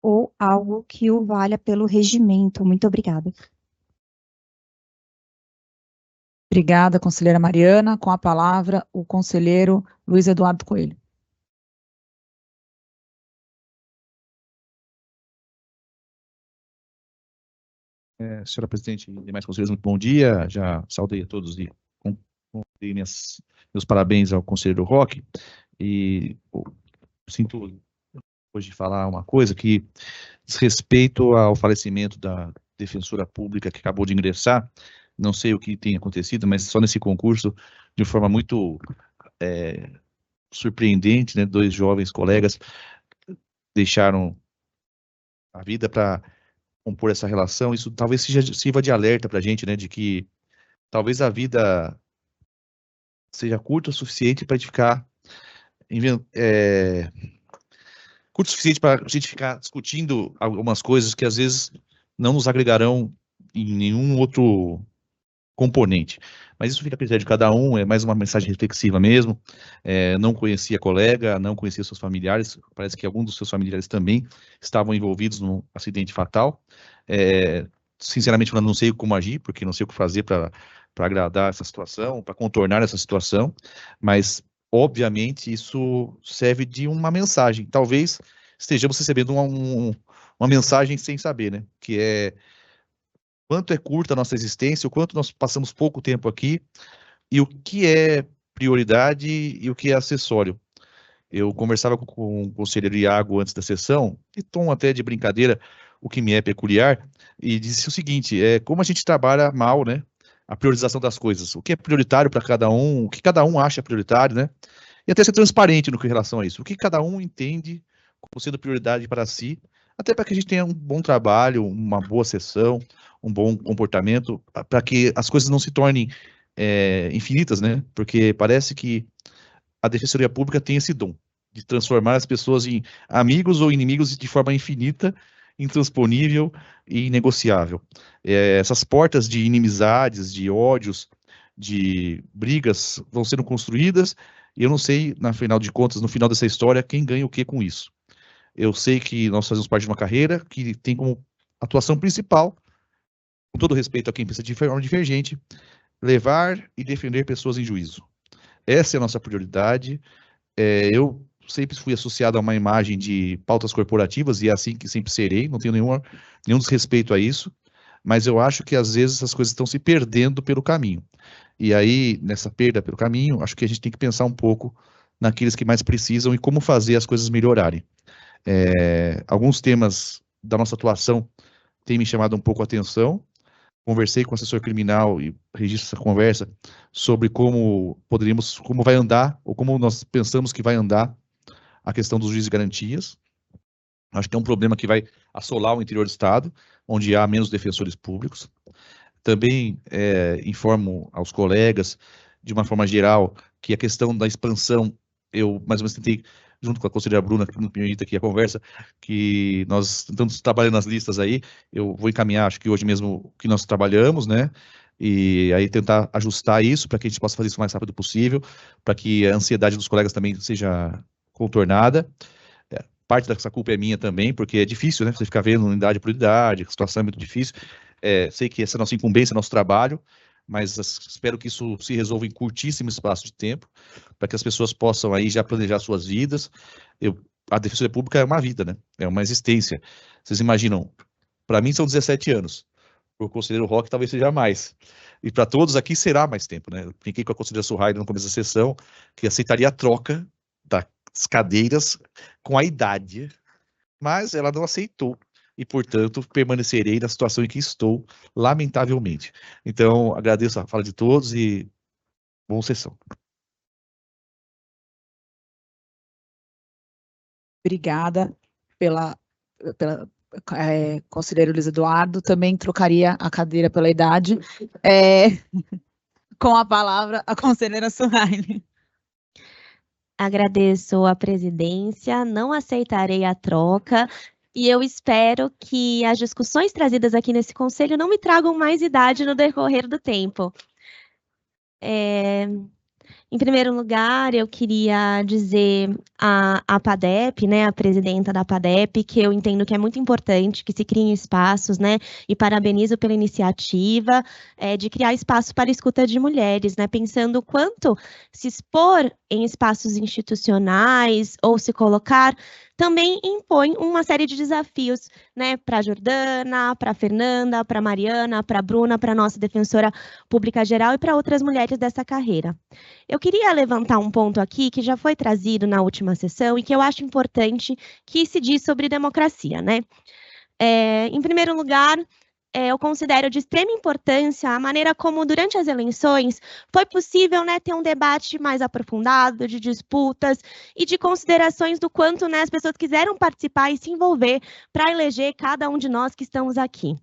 Speaker 2: ou algo que o valha pelo regimento. Muito obrigada.
Speaker 1: Obrigada, conselheira Mariana. Com a palavra, o conselheiro Luiz Eduardo Coelho.
Speaker 6: Senhora presidente e demais conselheiros, muito bom dia. Já saudei a todos e dei meus parabéns ao conselheiro Roque. E sinto hoje falar uma coisa que diz respeito ao falecimento da defensora pública que acabou de ingressar. Não sei o que tem acontecido, mas só nesse concurso, de forma muito surpreendente, né, 2 jovens colegas deixaram a vida para compor essa relação. Isso talvez sirva de alerta para a gente, né, de que talvez a vida seja curta o suficiente para a gente ficar curto o suficiente para a gente ficar discutindo algumas coisas que às vezes não nos agregarão em nenhum outro componente. Mas isso fica a critério de cada um, é mais uma mensagem reflexiva mesmo. Não conhecia a colega, não conhecia seus familiares, parece que alguns dos seus familiares também estavam envolvidos num acidente fatal. Sinceramente, eu não sei como agir, porque não sei o que fazer para agradar essa situação, para contornar essa situação, mas, obviamente, isso serve de uma mensagem. Talvez estejamos recebendo uma mensagem sem saber, né? Que é quanto é curta a nossa existência, o quanto nós passamos pouco tempo aqui, e o que é prioridade e o que é acessório. Eu conversava com o conselheiro Iago antes da sessão, em tom até de brincadeira, o que me é peculiar, e disse o seguinte, como a gente trabalha mal, né, a priorização das coisas, o que é prioritário para cada um, o que cada um acha prioritário, né, e até ser transparente no que em relação a isso, o que cada um entende como sendo prioridade para si, até para que a gente tenha um bom trabalho, uma boa sessão, um bom comportamento, para que as coisas não se tornem infinitas, né, porque parece que a Defensoria Pública tem esse dom de transformar as pessoas em amigos ou inimigos de forma infinita, intransponível e inegociável. Essas portas de inimizades, de ódios, de brigas vão sendo construídas e eu não sei, no final de contas, no final dessa história, quem ganha o que com isso. Eu sei que nós fazemos parte de uma carreira que tem como atuação principal, com todo respeito a quem pensa de forma divergente, levar e defender pessoas em juízo. Essa é a nossa prioridade. Eu sempre fui associado a uma imagem de pautas corporativas e é assim que sempre serei, não tenho nenhum desrespeito a isso, mas eu acho que às vezes as coisas estão se perdendo pelo caminho. E aí, nessa perda pelo caminho, acho que a gente tem que pensar um pouco naqueles que mais precisam e como fazer as coisas melhorarem. Alguns temas da nossa atuação têm me chamado um pouco a atenção. Conversei com o assessor criminal e registro essa conversa sobre como vai andar, ou como nós pensamos que vai andar a questão dos juízes de garantias. Acho que é um problema que vai assolar o interior do Estado, onde há menos defensores públicos. Também informo aos colegas, de uma forma geral, que a questão da expansão, eu mais ou menos tentei, junto com a conselheira Bruna, que me permite aqui a conversa, que nós estamos trabalhando nas listas aí, eu vou encaminhar, acho que hoje mesmo, que nós trabalhamos, né, e aí tentar ajustar isso, para que a gente possa fazer isso o mais rápido possível, para que a ansiedade dos colegas também seja contornada. Parte dessa culpa é minha também, porque é difícil, né, você ficar vendo unidade por unidade, a situação é muito difícil, sei que essa é a nossa incumbência, nosso trabalho, mas espero que isso se resolva em curtíssimo espaço de tempo, para que as pessoas possam aí já planejar suas vidas. A Defensoria Pública é uma vida, né? É uma existência. Vocês imaginam, para mim são 17 anos, para o conselheiro Roque talvez seja mais, e para todos aqui será mais tempo, né? Eu fiquei com a conselheira Surraile no começo da sessão, que aceitaria a troca das cadeiras com a idade, mas ela não aceitou. E, portanto, permanecerei na situação em que estou, lamentavelmente. Então, agradeço a fala de todos e boa sessão.
Speaker 1: Obrigada pela conselheiro Luiz Eduardo. Também trocaria a cadeira pela idade. Com a palavra, a conselheira Surraile.
Speaker 7: Agradeço a presidência, não aceitarei a troca. E eu espero que as discussões trazidas aqui nesse conselho não me tragam mais idade no decorrer do tempo. Em primeiro lugar, eu queria dizer à PADEP, né, a presidenta da PADEP, que eu entendo que é muito importante que se criem espaços, né, e parabenizo pela iniciativa de criar espaço para escuta de mulheres, né, pensando o quanto se expor em espaços institucionais ou se colocar também impõe uma série de desafios, né, para a Jordana, para a Fernanda, para a Mariana, para a Bruna, para a nossa defensora pública geral e para outras mulheres dessa carreira. Eu queria levantar um ponto aqui que já foi trazido na última sessão e que eu acho importante que se diz sobre democracia, né? Em primeiro lugar, eu considero de extrema importância a maneira como, durante as eleições, foi possível, né, ter um debate mais aprofundado, de disputas e de considerações do quanto, né, as pessoas quiseram participar e se envolver para eleger cada um de nós que estamos aqui.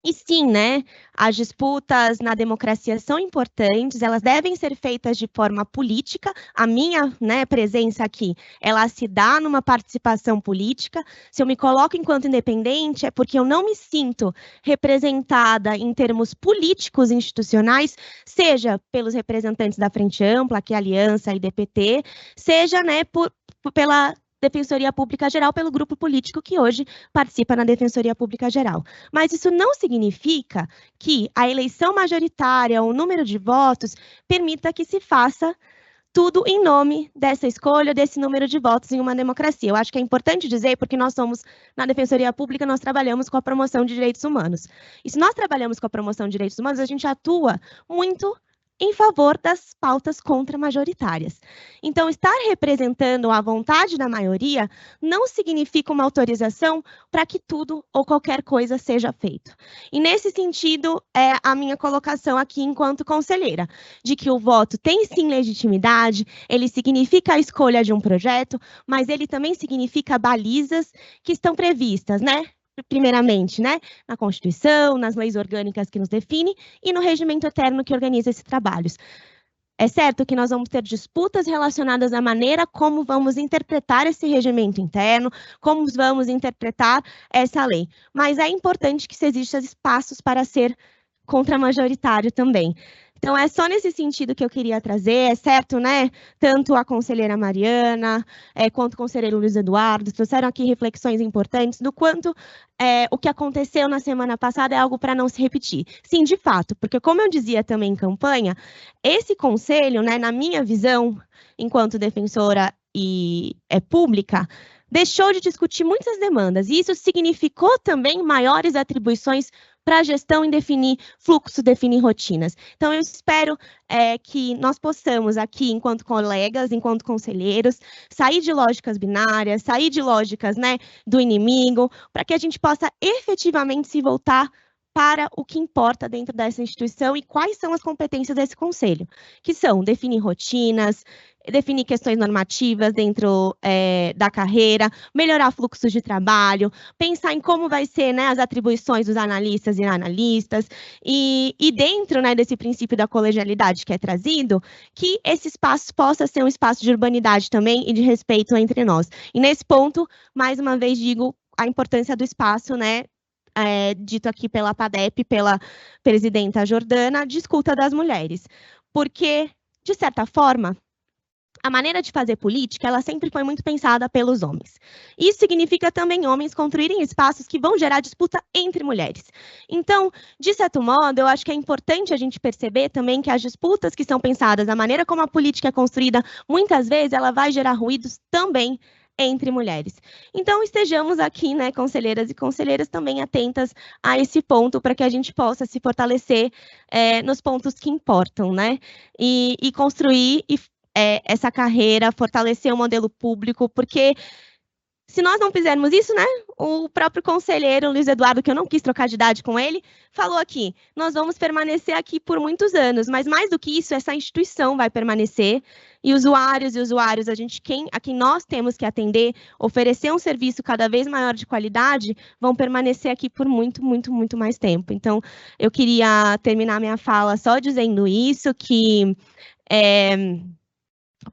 Speaker 7: E sim, né, as disputas na democracia são importantes, elas devem ser feitas de forma política. A minha, né, presença aqui, ela se dá numa participação política. Se eu me coloco enquanto independente, é porque eu não me sinto representada em termos políticos institucionais, seja pelos representantes da Frente Ampla, que é a Aliança e DPT, seja, né, pela Defensoria Pública Geral pelo grupo político que hoje participa na Defensoria Pública Geral. Mas isso não significa que a eleição majoritária, o número de votos, permita que se faça tudo em nome dessa escolha, desse número de votos em uma democracia. Eu acho que é importante dizer, porque nós somos, na Defensoria Pública, nós trabalhamos com a promoção de direitos humanos. E se nós trabalhamos com a promoção de direitos humanos, a gente atua muito em favor das pautas contramajoritárias. Então, estar representando a vontade da maioria não significa uma autorização para que tudo ou qualquer coisa seja feito. E, nesse sentido, é a minha colocação aqui enquanto conselheira, de que o voto tem sim legitimidade, ele significa a escolha de um projeto, mas ele também significa balizas que estão previstas, né? Primeiramente, né, na Constituição, nas leis orgânicas que nos definem e no regimento eterno que organiza esses trabalhos. É certo que nós vamos ter disputas relacionadas à maneira como vamos interpretar esse regimento interno, como vamos interpretar essa lei, mas é importante que existam espaços para ser contramajoritário também. Então, é só nesse sentido que eu queria trazer, é certo, né? Tanto a conselheira Mariana, quanto o conselheiro Luiz Eduardo, trouxeram aqui reflexões importantes do quanto o que aconteceu na semana passada é algo para não se repetir. Sim, de fato, porque como eu dizia também em campanha, esse conselho, né, na minha visão, enquanto defensora e pública, deixou de discutir muitas demandas, e isso significou também maiores atribuições para a gestão em definir fluxo, definir rotinas. Então, eu espero que nós possamos aqui, enquanto colegas, enquanto conselheiros, sair de lógicas binárias, sair de lógicas, né, do inimigo, para que a gente possa efetivamente se voltar para o que importa dentro dessa instituição e quais são as competências desse conselho, que são definir rotinas, definir questões normativas dentro da carreira, melhorar fluxos de trabalho, pensar em como vai ser, né, as atribuições dos analistas e analistas, e dentro, né, desse princípio da colegialidade que é trazido, que esse espaço possa ser um espaço de urbanidade também e de respeito entre nós. E nesse ponto, mais uma vez digo a importância do espaço, né, dito aqui pela PADEP, pela presidenta Jordana, de escuta das mulheres. Porque, de certa forma, a maneira de fazer política, ela sempre foi muito pensada pelos homens. Isso significa também homens construírem espaços que vão gerar disputa entre mulheres. Então, de certo modo, eu acho que é importante a gente perceber também que as disputas que são pensadas, a maneira como a política é construída, muitas vezes ela vai gerar ruídos também entre mulheres. Então, estejamos aqui, né, conselheiras e conselheiras, também atentas a esse ponto, para que a gente possa se fortalecer nos pontos que importam, né, e construir essa carreira, fortalecer o modelo público, porque se nós não fizermos isso, né, o próprio conselheiro Luiz Eduardo, que eu não quis trocar de idade com ele, falou aqui, nós vamos permanecer aqui por muitos anos, mas mais do que isso, essa instituição vai permanecer, e usuários, a quem nós temos que atender, oferecer um serviço cada vez maior de qualidade, vão permanecer aqui por muito, muito, muito mais tempo. Então, eu queria terminar minha fala só dizendo isso, que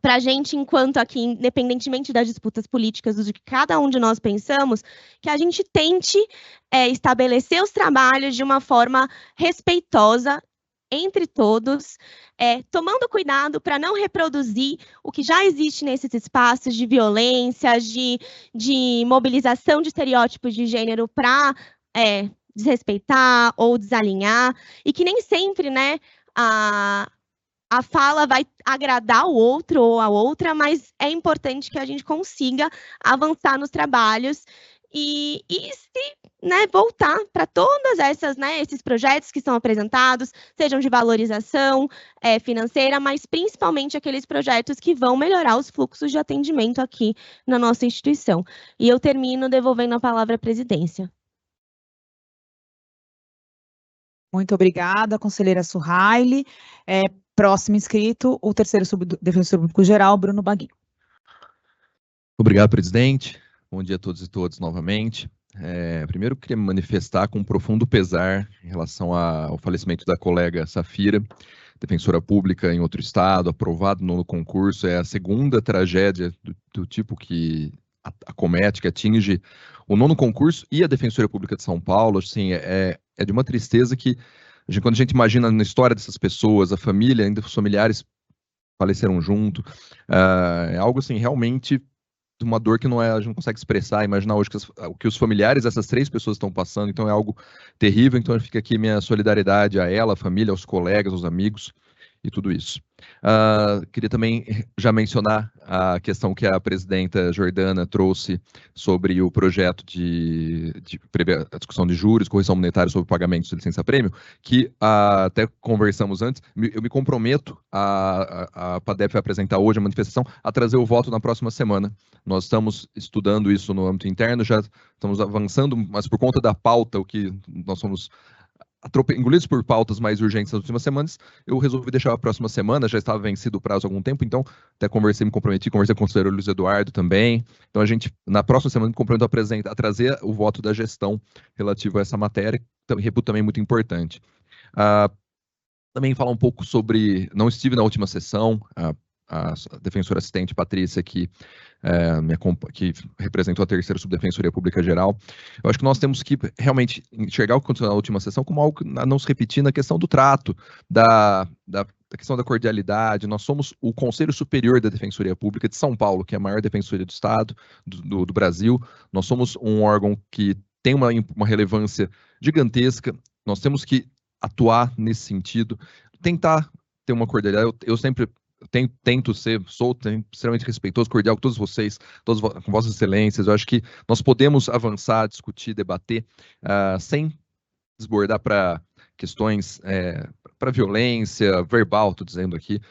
Speaker 7: para a gente, enquanto aqui, independentemente das disputas políticas, do que cada um de nós pensamos, que a gente tente estabelecer os trabalhos de uma forma respeitosa entre todos, tomando cuidado para não reproduzir o que já existe nesses espaços de violência, de mobilização de estereótipos de gênero para desrespeitar ou desalinhar, e que nem sempre, né, a fala vai agradar o outro ou a outra, mas é importante que a gente consiga avançar nos trabalhos e né, voltar para todas essas, né, esses projetos que são apresentados, sejam de valorização financeira, mas principalmente aqueles projetos que vão melhorar os fluxos de atendimento aqui na nossa instituição. E eu termino devolvendo a palavra à presidência.
Speaker 1: Muito obrigada, conselheira Suhaile. Próximo inscrito, o terceiro subdefensor público geral, Bruno Baguinho.
Speaker 8: Obrigado, presidente. Bom dia a todos e todas novamente. Primeiro, eu queria me manifestar com um profundo pesar em relação ao falecimento da colega Safira, defensora pública em outro estado, aprovado no concurso. É a segunda tragédia do tipo que acomete, que atinge o nono concurso e a Defensoria Pública de São Paulo. Assim, é de uma tristeza que, quando a gente imagina na história dessas pessoas, a família, ainda os familiares faleceram junto, é algo assim realmente uma dor que não é, a gente não consegue expressar, imaginar hoje o que os familiares dessas 3 pessoas estão passando, então é algo terrível, então fica aqui minha solidariedade a ela, à família, aos colegas, aos amigos e tudo isso. Queria também já mencionar a questão que a presidenta Jordana trouxe sobre o projeto de prever a discussão de juros, correção monetária sobre pagamentos de licença-prêmio, que até conversamos antes, eu me comprometo, a PADEP vai apresentar hoje a manifestação, a trazer o voto na próxima semana. Nós estamos estudando isso no âmbito interno, já estamos avançando, mas por conta da pauta, o que nós somos engolidos por pautas mais urgentes nas últimas semanas, eu resolvi deixar a próxima semana, já estava vencido o prazo há algum tempo, então até me comprometi com o conselheiro Luiz Eduardo também, então a gente, na próxima semana, me comprometo a trazer o voto da gestão relativo a essa matéria, que reputo também muito importante. Também falar um pouco sobre, não estive na última sessão, a defensora assistente Patrícia, que representou a 3ª Subdefensoria Pública Geral. Eu acho que nós temos que realmente enxergar o que aconteceu na última sessão como algo a não se repetir na questão do trato, da questão da cordialidade. Nós somos o Conselho Superior da Defensoria Pública de São Paulo, que é a maior defensoria do Estado, do Brasil. Nós somos um órgão que tem uma relevância gigantesca. Nós temos que atuar nesse sentido, tentar ter uma cordialidade. Eu sempre sou extremamente respeitoso, cordial com todos vocês, com vossas excelências. Eu acho que nós podemos avançar, discutir, debater, sem desbordar para questões, para violência verbal, estou dizendo aqui.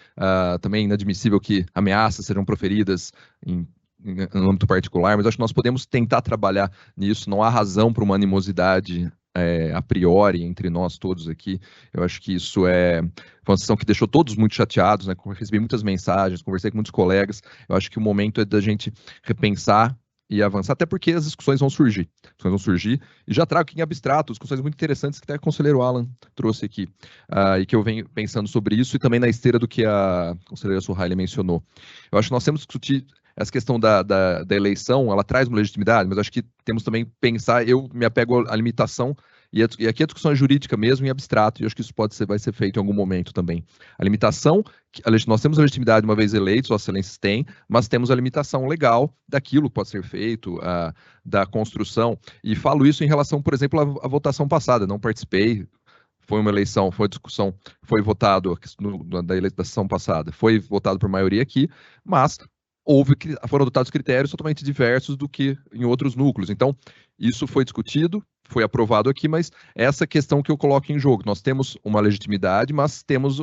Speaker 8: Também é inadmissível que ameaças sejam proferidas no âmbito particular, mas acho que nós podemos tentar trabalhar nisso. Não há razão para uma animosidade a priori entre nós todos aqui. Eu acho que isso foi uma sessão que deixou todos muito chateados, né? Recebi muitas mensagens, conversei com muitos colegas. Eu acho que o momento é da gente repensar e avançar, até porque as discussões vão surgir. E já trago aqui em abstrato discussões muito interessantes que até o conselheiro Alan trouxe aqui, e que eu venho pensando sobre isso, e também na esteira do que a conselheira Suhaili mencionou. Eu acho que nós temos que discutir essa questão da eleição, ela traz uma legitimidade, mas acho que temos também que pensar, eu me apego à limitação, e aqui a discussão é jurídica mesmo, em abstrato, e eu acho que isso vai ser feito em algum momento também. A limitação, nós temos a legitimidade uma vez eleitos, Vossas Excelências têm, mas temos a limitação legal daquilo que pode ser feito, da construção, e falo isso em relação, por exemplo, à votação passada, não participei, foi uma eleição, foi discussão, foi votado da eleição passada, foi votado por maioria aqui, mas foram adotados critérios totalmente diversos do que em outros núcleos. Então, isso foi discutido, foi aprovado aqui, mas essa questão que eu coloco em jogo. Nós temos uma legitimidade, mas temos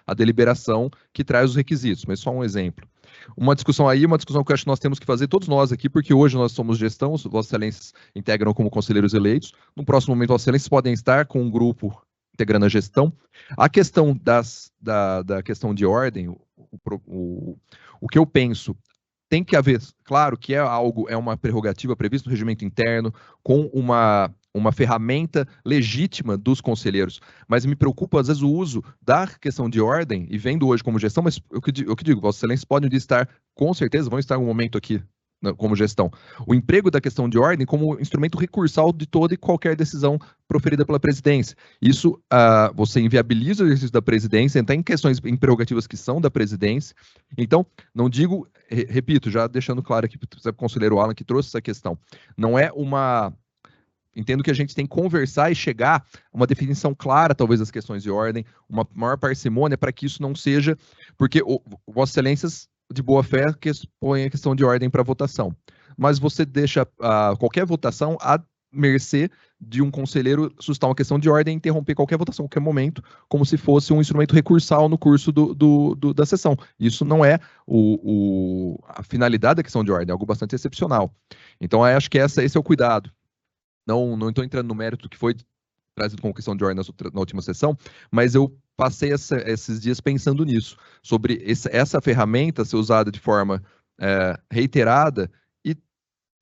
Speaker 8: a deliberação que traz os requisitos, mas só um exemplo. Uma discussão que eu acho que nós temos que fazer, todos nós aqui, porque hoje nós somos gestão, Vossas Excelências integram como conselheiros eleitos, no próximo momento Vossas Excelências podem estar com um grupo integrando a gestão. A questão da questão de ordem, o que eu penso, tem que haver, claro que é uma prerrogativa prevista no regimento interno, com uma ferramenta legítima dos conselheiros, mas me preocupa, às vezes, o uso da questão de ordem, e vendo hoje como gestão, mas o que digo, Vossas Excelências podem estar, com certeza, vão estar em um momento aqui, como gestão, o emprego da questão de ordem como instrumento recursal de toda e qualquer decisão proferida pela presidência. Isso, você inviabiliza o exercício da presidência, entra em prerrogativas que são da presidência. Então, não digo, repito, já deixando claro aqui para o conselheiro Alan que trouxe essa questão, não é entendo que a gente tem que conversar e chegar a uma definição clara, talvez, das questões de ordem, uma maior parcimônia para que isso não seja, porque Vossas Excelências de boa fé que põe a questão de ordem para votação, mas você deixa qualquer votação à mercê de um conselheiro suscitar uma questão de ordem e interromper qualquer votação, qualquer momento, como se fosse um instrumento recursal no curso da sessão. Isso não é a finalidade da questão de ordem, é algo bastante excepcional. Então, acho que esse é o cuidado. Não estou entrando no mérito que foi trazido como questão de ordem na última sessão, mas eu passei esses dias pensando nisso, sobre essa ferramenta ser usada de forma reiterada e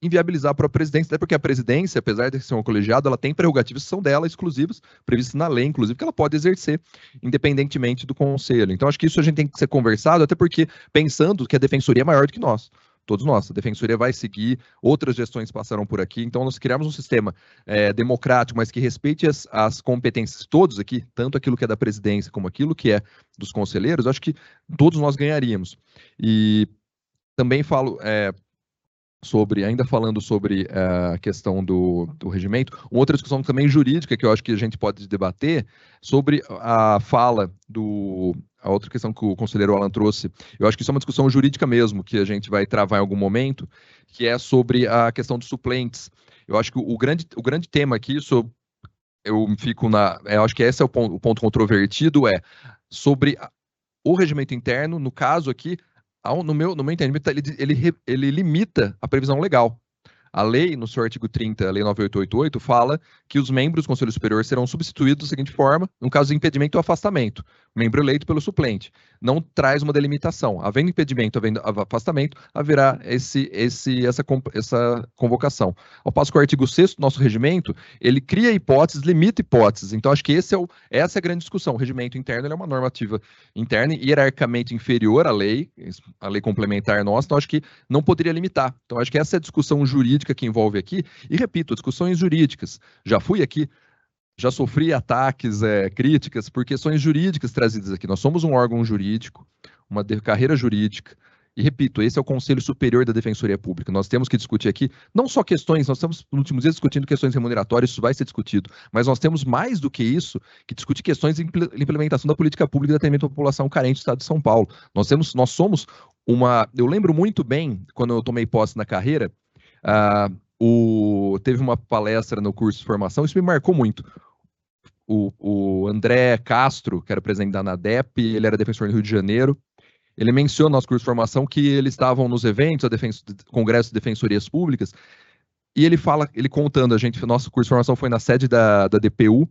Speaker 8: inviabilizar para a presidência, até porque a presidência, apesar de ser um colegiado, ela tem prerrogativas que são dela, exclusivas, previstas na lei, inclusive, que ela pode exercer, independentemente do conselho. Então, acho que isso a gente tem que ser conversado, até porque, pensando que a defensoria é maior do que nós, todos nós, a defensoria vai seguir, outras gestões passarão por aqui, então nós criamos um sistema democrático, mas que respeite as competências de todos aqui, tanto aquilo que é da presidência como aquilo que é dos conselheiros, acho que todos nós ganharíamos. E também falo, ainda falando sobre a questão do regimento, uma outra discussão também jurídica que eu acho que a gente pode debater sobre a fala a outra questão que o conselheiro Alan trouxe. Eu acho que isso é uma discussão jurídica mesmo, que a gente vai travar em algum momento, que é sobre a questão dos suplentes. Eu acho que o grande tema aqui, eu acho que esse é o ponto controvertido, é sobre o regimento interno, no caso aqui, no meu entendimento, ele limita a previsão legal. A lei, no seu artigo 30, a lei 9888, fala que os membros do Conselho Superior serão substituídos da seguinte forma, no caso de impedimento ou afastamento, membro eleito pelo suplente. Não traz uma delimitação. Havendo impedimento, havendo afastamento, haverá essa convocação. Ao passo que o artigo 6º do nosso regimento, ele cria hipóteses, limita hipóteses. Então, acho que essa é a grande discussão. O regimento interno é uma normativa interna e hierarquicamente inferior à lei complementar nossa, então acho que não poderia limitar. Então, acho que essa é a discussão jurídica que envolve aqui, e repito, discussões jurídicas. Já fui aqui, já sofri ataques, críticas por questões jurídicas trazidas aqui. Nós somos um órgão jurídico, uma carreira jurídica, e repito, esse é o Conselho Superior da Defensoria Pública. Nós temos que discutir aqui, não só questões, nós estamos nos últimos dias discutindo questões remuneratórias, isso vai ser discutido, mas nós temos mais do que isso, que discutir questões de implementação da política pública de atendimento à população carente do Estado de São Paulo. Nós somos eu lembro muito bem, quando eu tomei posse na carreira, teve uma palestra no curso de formação, isso me marcou muito. O André Castro, que era presidente da ANADEP, ele era defensor no Rio de Janeiro, ele menciona no nosso curso de formação que eles estavam nos eventos, congresso de defensorias públicas, e ele contando, nosso curso de formação foi na sede da DPU,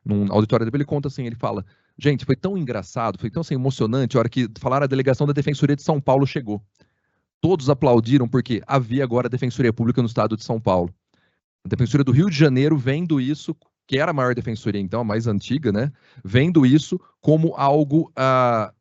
Speaker 8: num auditório dele, ele conta assim, ele fala, gente, foi tão engraçado, foi tão assim, emocionante, a hora que falaram a delegação da Defensoria de São Paulo chegou. Todos aplaudiram porque havia agora a Defensoria Pública no estado de São Paulo. A Defensoria do Rio de Janeiro, vendo isso, que era a maior defensoria então, a mais antiga, né? Vendo isso como algo,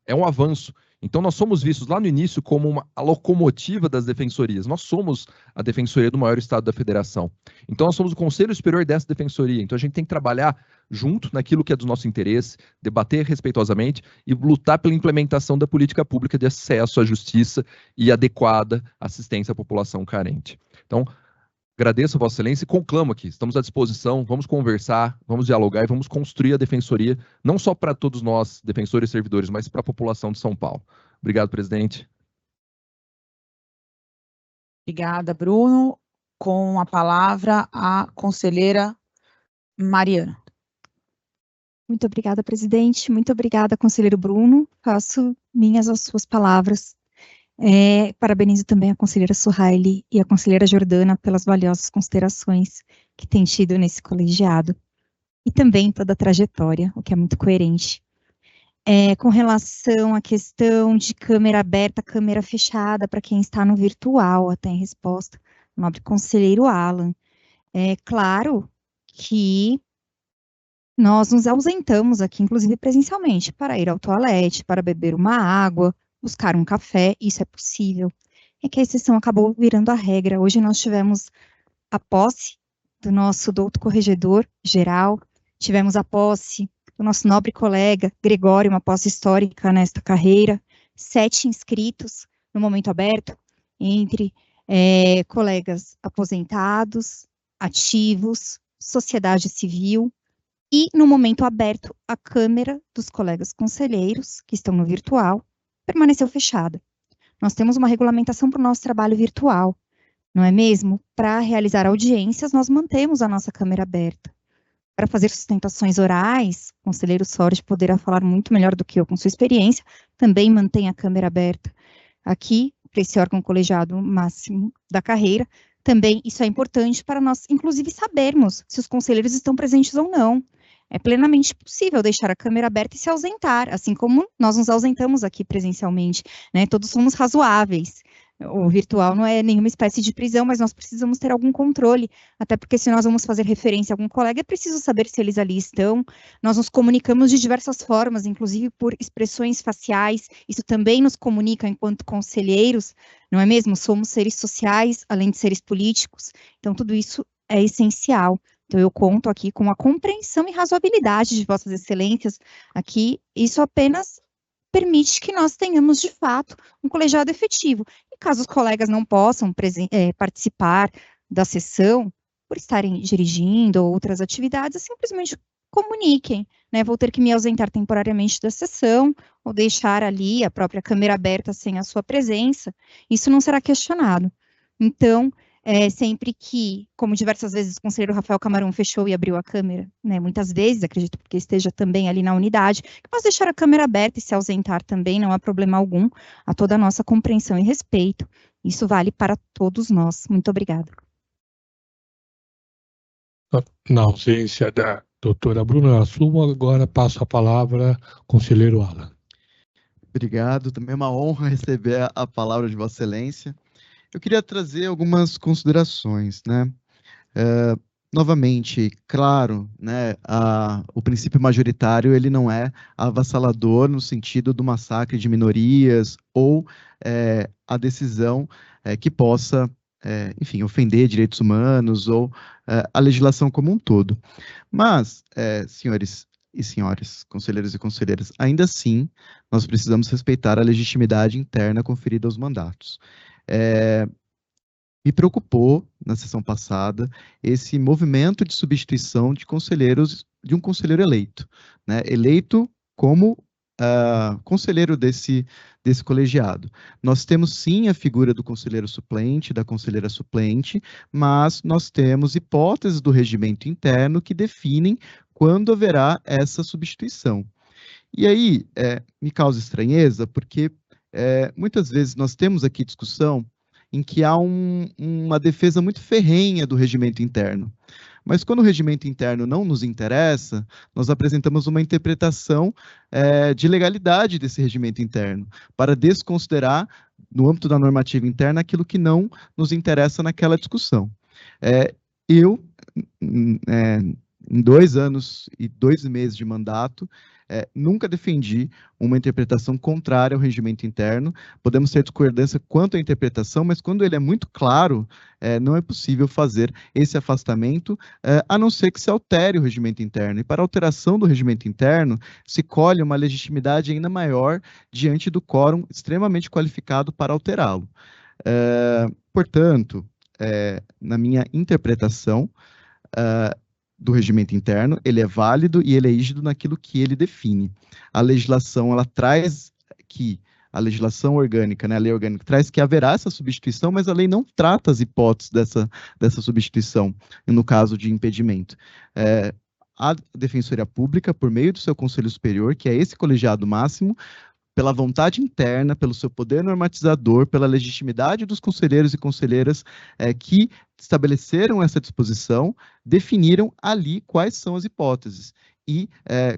Speaker 8: é um avanço. Então nós somos vistos lá no início como a locomotiva das defensorias. Nós somos a defensoria do maior estado da federação. Então nós somos o Conselho Superior dessa defensoria. Então a gente tem que trabalhar junto naquilo que é do nosso interesse, debater respeitosamente e lutar pela implementação da política pública de acesso à justiça e adequada assistência à população carente. Então, agradeço a Vossa Excelência e conclamo aqui, estamos à disposição, vamos conversar, vamos dialogar e vamos construir a defensoria, não só para todos nós, defensores e servidores, mas para a população de São Paulo. Obrigado, presidente.
Speaker 1: Obrigada, Bruno. Com a palavra, a conselheira Mariana.
Speaker 2: Muito obrigada, presidente. Muito obrigada, conselheiro Bruno. Faço minhas as suas palavras. Parabenizo também a conselheira Suhaili e a conselheira Jordana pelas valiosas considerações que têm tido nesse colegiado. E também toda a trajetória, o que é muito coerente. Com relação à questão de câmera aberta, câmera fechada, para quem está no virtual, até em resposta, nobre conselheiro Alan. É claro que nós nos ausentamos aqui, inclusive presencialmente, para ir ao toalete, para beber uma água, buscar um café, isso é possível. É que a exceção acabou virando a regra. Hoje nós tivemos a posse do nosso doutor corregedor geral, tivemos a posse do nosso nobre colega Gregório, uma posse histórica nesta carreira, 7 inscritos no momento aberto, entre colegas aposentados, ativos, sociedade civil, e no momento aberto a câmera dos colegas conselheiros, que estão no virtual, permaneceu fechada. Nós temos uma regulamentação para o nosso trabalho virtual, não é mesmo? Para realizar audiências, nós mantemos a nossa câmera aberta. Para fazer sustentações orais, o conselheiro Soros poderá falar muito melhor do que eu com sua experiência, também mantém a câmera aberta. Aqui, para esse órgão colegiado máximo da carreira, também isso é importante para nós, inclusive, sabermos se os conselheiros estão presentes ou não. É plenamente possível deixar a câmera aberta e se ausentar, assim como nós nos ausentamos aqui presencialmente, né? Todos somos razoáveis. O virtual não é nenhuma espécie de prisão, mas nós precisamos ter algum controle, até porque se nós vamos fazer referência a algum colega, é preciso saber se eles ali estão. Nós nos comunicamos de diversas formas, inclusive por expressões faciais, isso também nos comunica enquanto conselheiros, não é mesmo? Somos seres sociais, além de seres políticos, então tudo isso é essencial. Então, eu conto aqui com a compreensão e razoabilidade de Vossas Excelências. Aqui, isso apenas permite que nós tenhamos, de fato, um colegiado efetivo. E caso os colegas não possam participar da sessão, por estarem dirigindo ou outras atividades, simplesmente comuniquem, né? Vou ter que me ausentar temporariamente da sessão, ou deixar ali a própria câmera aberta sem a sua presença, isso não será questionado. Então, sempre que, como diversas vezes o conselheiro Rafael Camarão fechou e abriu a câmera, né, muitas vezes, acredito que esteja também ali na unidade, que posso deixar a câmera aberta e se ausentar também, não há problema algum, a toda a nossa compreensão e respeito. Isso vale para todos nós. Muito obrigada.
Speaker 9: Na ausência da doutora Bruna, assumo agora, passo a palavra ao conselheiro Alan.
Speaker 5: Obrigado, também é uma honra receber a palavra de Vossa Excelência. Eu queria trazer algumas considerações, né? Novamente, claro, né, o princípio majoritário ele não é avassalador no sentido do massacre de minorias ou a decisão que possa, enfim, ofender direitos humanos ou a legislação como um todo. Mas, senhores e senhoras, conselheiros e conselheiras, ainda assim, nós precisamos respeitar a legitimidade interna conferida aos mandatos. Me preocupou, na sessão passada, esse movimento de substituição de conselheiros, de um conselheiro eleito, né? Eleito como conselheiro desse colegiado. Nós temos, sim, a figura do conselheiro suplente, da conselheira suplente, mas nós temos hipóteses do regimento interno que definem quando haverá essa substituição. E aí, me causa estranheza, porque muitas vezes nós temos aqui discussão em que há uma defesa muito ferrenha do regimento interno. Mas quando o regimento interno não nos interessa, nós apresentamos uma interpretação de legalidade desse regimento interno, para desconsiderar, no âmbito da normativa interna, aquilo que não nos interessa naquela discussão. Em 2 anos e 2 meses de mandato, nunca defendi uma interpretação contrária ao regimento interno. Podemos ter discordância quanto à interpretação, mas quando ele é muito claro, não é possível fazer esse afastamento, a não ser que se altere o regimento interno. E para a alteração do regimento interno, se colhe uma legitimidade ainda maior diante do quórum extremamente qualificado para alterá-lo. Portanto, na minha interpretação, do regimento interno, ele é válido e ele é rígido naquilo que ele define. A legislação, ela traz que, a legislação orgânica, né, a lei orgânica, traz que haverá essa substituição, mas a lei não trata as hipóteses dessa substituição, no caso de impedimento. A Defensoria Pública, por meio do seu Conselho Superior, que é esse colegiado máximo, pela vontade interna, pelo seu poder normatizador, pela legitimidade dos conselheiros e conselheiras que estabeleceram essa disposição, definiram ali quais são as hipóteses. E,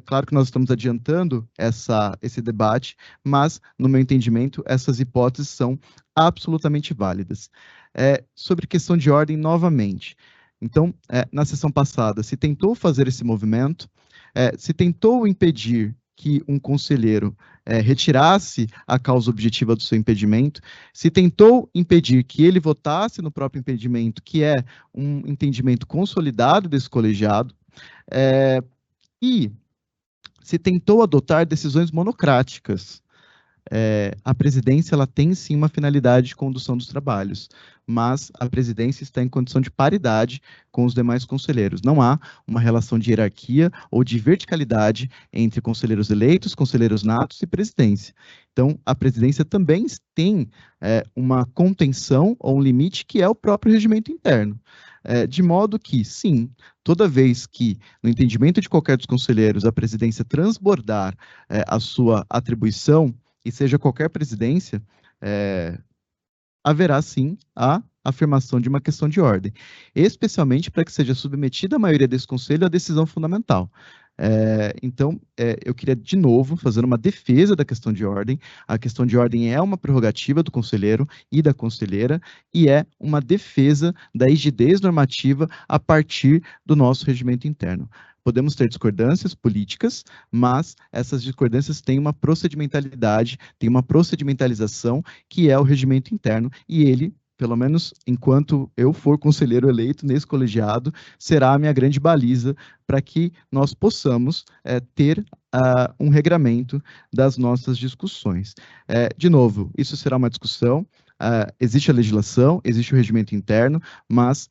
Speaker 5: claro que nós estamos adiantando esse debate, mas, no meu entendimento, essas hipóteses são absolutamente válidas. Sobre questão de ordem, novamente. Então, na sessão passada, se tentou fazer esse movimento, se tentou impedir que um conselheiro retirasse a causa objetiva do seu impedimento, se tentou impedir que ele votasse no próprio impedimento, que é um entendimento consolidado desse colegiado, e se tentou adotar decisões monocráticas. A presidência ela tem sim uma finalidade de condução dos trabalhos, mas a presidência está em condição de paridade com os demais conselheiros. Não há uma relação de hierarquia ou de verticalidade entre conselheiros eleitos, conselheiros natos e presidência. Então, a presidência também tem uma contenção ou um limite que é o próprio regimento interno. De modo que, sim, toda vez que, no entendimento de qualquer dos conselheiros, a presidência transbordar a sua atribuição, e seja qualquer presidência, haverá sim a afirmação de uma questão de ordem, especialmente para que seja submetida a maioria desse conselho à decisão fundamental. Então, eu queria de novo fazer uma defesa da questão de ordem. A questão de ordem é uma prerrogativa do conselheiro e da conselheira e é uma defesa da rigidez normativa a partir do nosso regimento interno. Podemos ter discordâncias políticas, mas essas discordâncias têm uma procedimentalidade, têm uma procedimentalização, que é o regimento interno, e ele, pelo menos enquanto eu for conselheiro eleito nesse colegiado, será a minha grande baliza para que nós possamos ter um regramento das nossas discussões. De novo, isso será uma discussão existe a legislação, existe o regimento interno, mas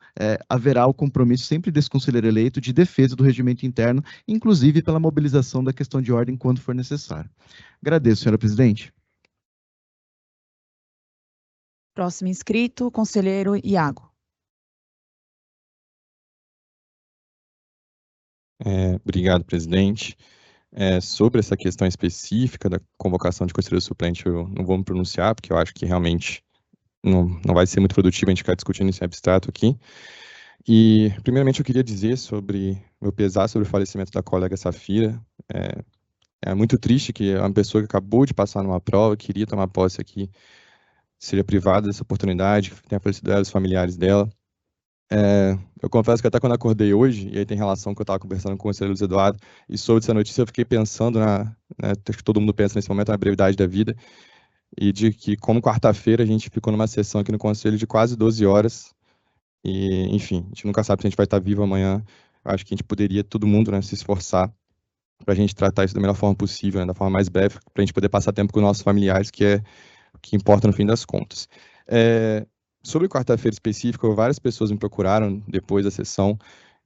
Speaker 5: haverá o compromisso sempre desse conselheiro eleito de defesa do regimento interno, inclusive pela mobilização da questão de ordem quando for necessário. Agradeço, senhora presidente.
Speaker 1: Próximo inscrito, conselheiro Iago.
Speaker 10: Obrigado, presidente. Sobre essa questão específica da convocação de conselheiro suplente, eu não vou me pronunciar, porque eu acho que realmente não vai ser muito produtivo a gente ficar discutindo isso em abstrato aqui. E, primeiramente, eu queria dizer sobre meu pesar sobre o falecimento da colega Safira. É muito triste que uma pessoa que acabou de passar numa prova, queria tomar posse aqui, seja privada dessa oportunidade, que tenha falecido ela, os familiares dela. Eu confesso que até quando acordei hoje, e aí tem relação que eu estava conversando com o conselheiro Luiz Eduardo, e soube dessa notícia, eu fiquei pensando acho que todo mundo pensa nesse momento, na brevidade da vida, e de que, como quarta-feira, a gente ficou numa sessão aqui no conselho de quase 12 horas, e, enfim, a gente nunca sabe se a gente vai estar vivo amanhã. Eu acho que a gente poderia, todo mundo, se esforçar para a gente tratar isso da melhor forma possível, da forma mais breve, para a gente poder passar tempo com os nossos familiares, que é o que importa no fim das contas. Sobre quarta-feira específica, várias pessoas me procuraram depois da sessão,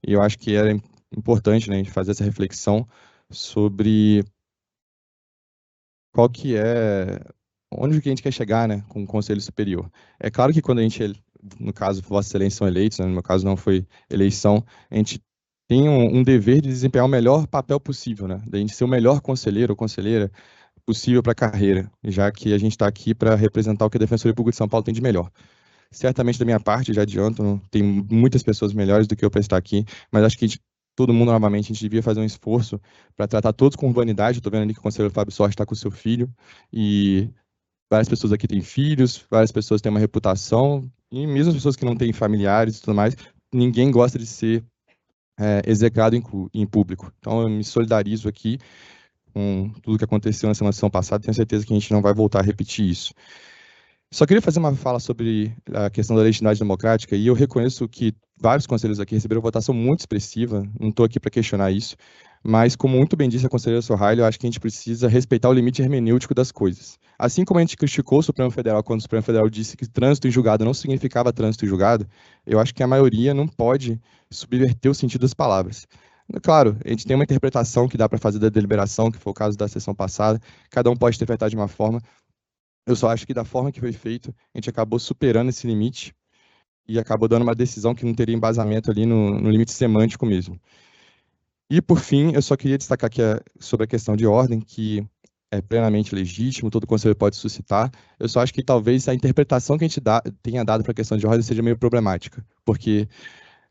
Speaker 10: e eu acho que era importante, a gente fazer essa reflexão sobre qual que é, onde que a gente quer chegar, com o Conselho Superior. É claro que quando a gente, no caso, Vossa Excelência são eleitos, no meu caso não foi eleição, a gente tem um dever de desempenhar o melhor papel possível, da gente ser o melhor conselheiro ou conselheira possível para a carreira, já que a gente está aqui para representar o que a Defensoria Pública de São Paulo tem de melhor. Certamente, da minha parte, já adianto, tem muitas pessoas melhores do que eu para estar aqui, mas acho que todo mundo, novamente, a gente devia fazer um esforço para tratar todos com urbanidade. Estou vendo ali que o conselheiro Fábio Sorte está com o seu filho, e várias pessoas aqui têm filhos, várias pessoas têm uma reputação, e mesmo as pessoas que não têm familiares e tudo mais, ninguém gosta de ser execrado em público. Então, eu me solidarizo aqui com tudo que aconteceu na semana passada, tenho certeza que a gente não vai voltar a repetir isso. Só queria fazer uma fala sobre a questão da legitimidade democrática, e eu reconheço que vários conselheiros aqui receberam votação muito expressiva, não estou aqui para questionar isso, mas, como muito bem disse a conselheira Sorrailho, eu acho que a gente precisa respeitar o limite hermenêutico das coisas. Assim como a gente criticou o Supremo Federal quando o Supremo Federal disse que trânsito em julgado não significava trânsito em julgado, eu acho que a maioria não pode subverter o sentido das palavras. Claro, a gente tem uma interpretação que dá para fazer da deliberação, que foi o caso da sessão passada, cada um pode interpretar de uma forma. Eu só acho que da forma que foi feito, a gente acabou superando esse limite e acabou dando uma decisão que não teria embasamento ali no limite semântico mesmo. E, por fim, eu só queria destacar aqui sobre a questão de ordem, que é plenamente legítimo, todo conselheiro pode suscitar. Eu só acho que talvez a interpretação que a gente tenha dado para a questão de ordem seja meio problemática, porque,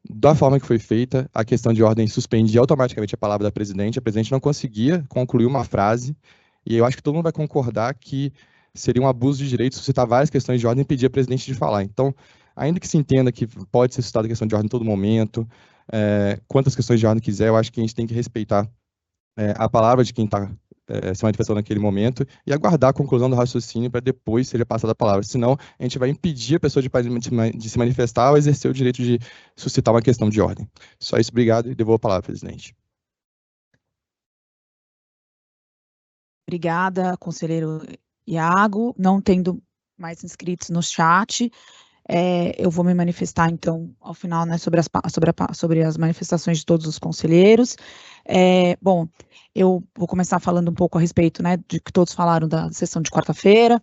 Speaker 10: da forma que foi feita, a questão de ordem suspendia automaticamente a palavra da presidente, a presidente não conseguia concluir uma frase, e eu acho que todo mundo vai concordar que seria um abuso de direito suscitar várias questões de ordem e impedir a presidente de falar. Então, ainda que se entenda que pode ser suscitada questão de ordem em todo momento, quantas questões de ordem quiser, eu acho que a gente tem que respeitar a palavra de quem está se manifestando naquele momento e aguardar a conclusão do raciocínio para depois seja passada a palavra. Senão, a gente vai impedir a pessoa de se manifestar ou exercer o direito de suscitar uma questão de ordem. Só isso, obrigado, e devolvo a palavra, presidente.
Speaker 1: Obrigada, conselheiro Iago. Não tendo mais inscritos no chat, eu vou me manifestar, então, ao final, sobre as manifestações de todos os conselheiros. Bom, eu vou começar falando um pouco a respeito, de que todos falaram da sessão de quarta-feira.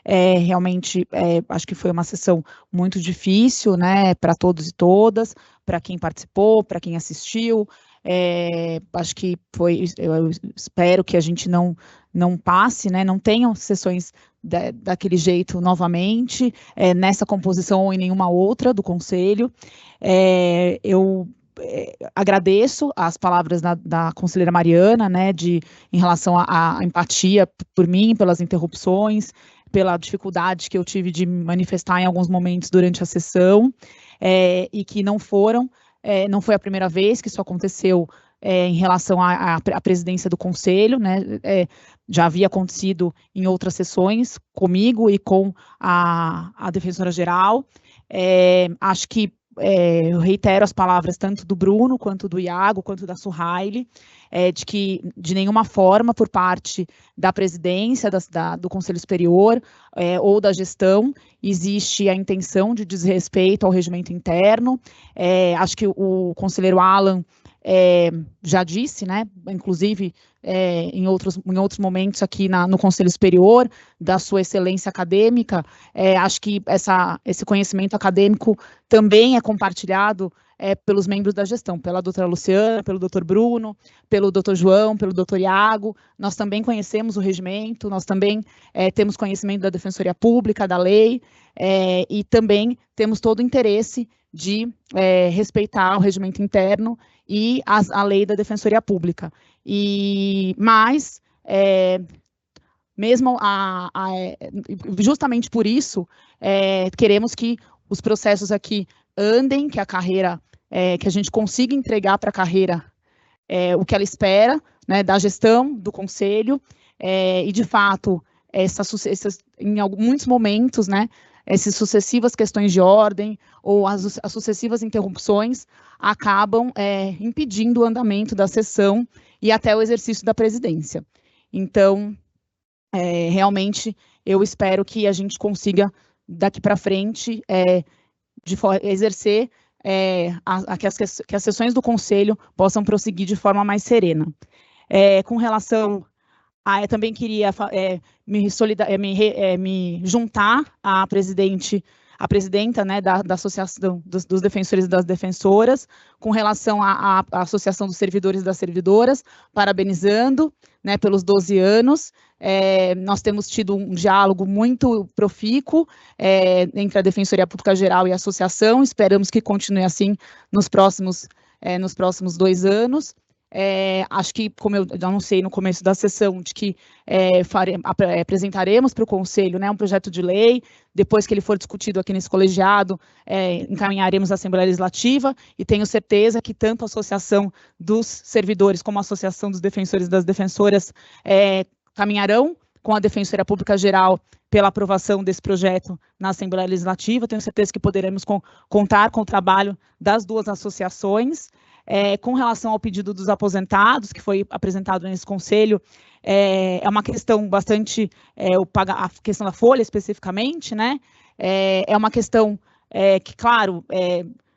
Speaker 1: Realmente, acho que foi uma sessão muito difícil, para todos e todas, para quem participou, para quem assistiu. Acho que eu espero que a gente não passe, não tenham sessões daquele jeito novamente, nessa composição ou em nenhuma outra do Conselho. Eu agradeço as palavras da conselheira Mariana, em relação à empatia por mim, pelas interrupções, pela dificuldade que eu tive de me manifestar em alguns momentos durante a sessão, e que não foi a primeira vez que isso aconteceu em relação à presidência do Conselho, já havia acontecido em outras sessões comigo e com a Defensora-Geral. Acho que eu reitero as palavras tanto do Bruno, quanto do Iago, quanto da Suhaile, de que, de nenhuma forma, por parte da presidência, do Conselho Superior ou da gestão, existe a intenção de desrespeito ao regimento interno. Acho que o conselheiro Alan já disse, né, inclusive em outros momentos aqui no Conselho Superior, da sua excelência acadêmica. Acho que esse conhecimento acadêmico também é compartilhado pelos membros da gestão, pela doutora Luciana, pelo doutor Bruno, pelo doutor João, pelo doutor Iago. Nós também conhecemos o regimento, nós também temos conhecimento da Defensoria Pública, da lei, e também temos todo o interesse de respeitar o regimento interno e a lei da Defensoria Pública. Mas, mesmo justamente por isso, queremos que os processos aqui andem, que a carreira, que a gente consiga entregar para a carreira o que ela espera, né, da gestão, do conselho, e de fato, em muitos momentos, né, essas sucessivas questões de ordem ou as sucessivas interrupções acabam impedindo o andamento da sessão e até o exercício da presidência. Então, realmente, eu espero que a gente consiga, daqui para frente, exercer, que as sessões do Conselho possam prosseguir de forma mais serena. Com relação eu também queria me juntar à presidenta, né, da Associação dos Defensores e das Defensoras, com relação à Associação dos Servidores e das Servidoras, parabenizando, né, pelos 12 anos. Nós temos tido um diálogo muito profícuo entre a Defensoria Pública Geral e a Associação, esperamos que continue assim nos próximos 2 anos. Acho que, como eu anunciei no começo da sessão, de que apresentaremos para o Conselho, né, um projeto de lei, depois que ele for discutido aqui nesse colegiado, encaminharemos à Assembleia Legislativa, e tenho certeza que tanto a Associação dos Servidores como a Associação dos Defensores e das Defensoras caminharão com a Defensoria Pública Geral pela aprovação desse projeto na Assembleia Legislativa. Tenho certeza que poderemos contar com o trabalho das duas associações. Com relação ao pedido dos aposentados, que foi apresentado nesse conselho, é uma questão bastante, a questão da folha especificamente, né? É uma questão que, claro,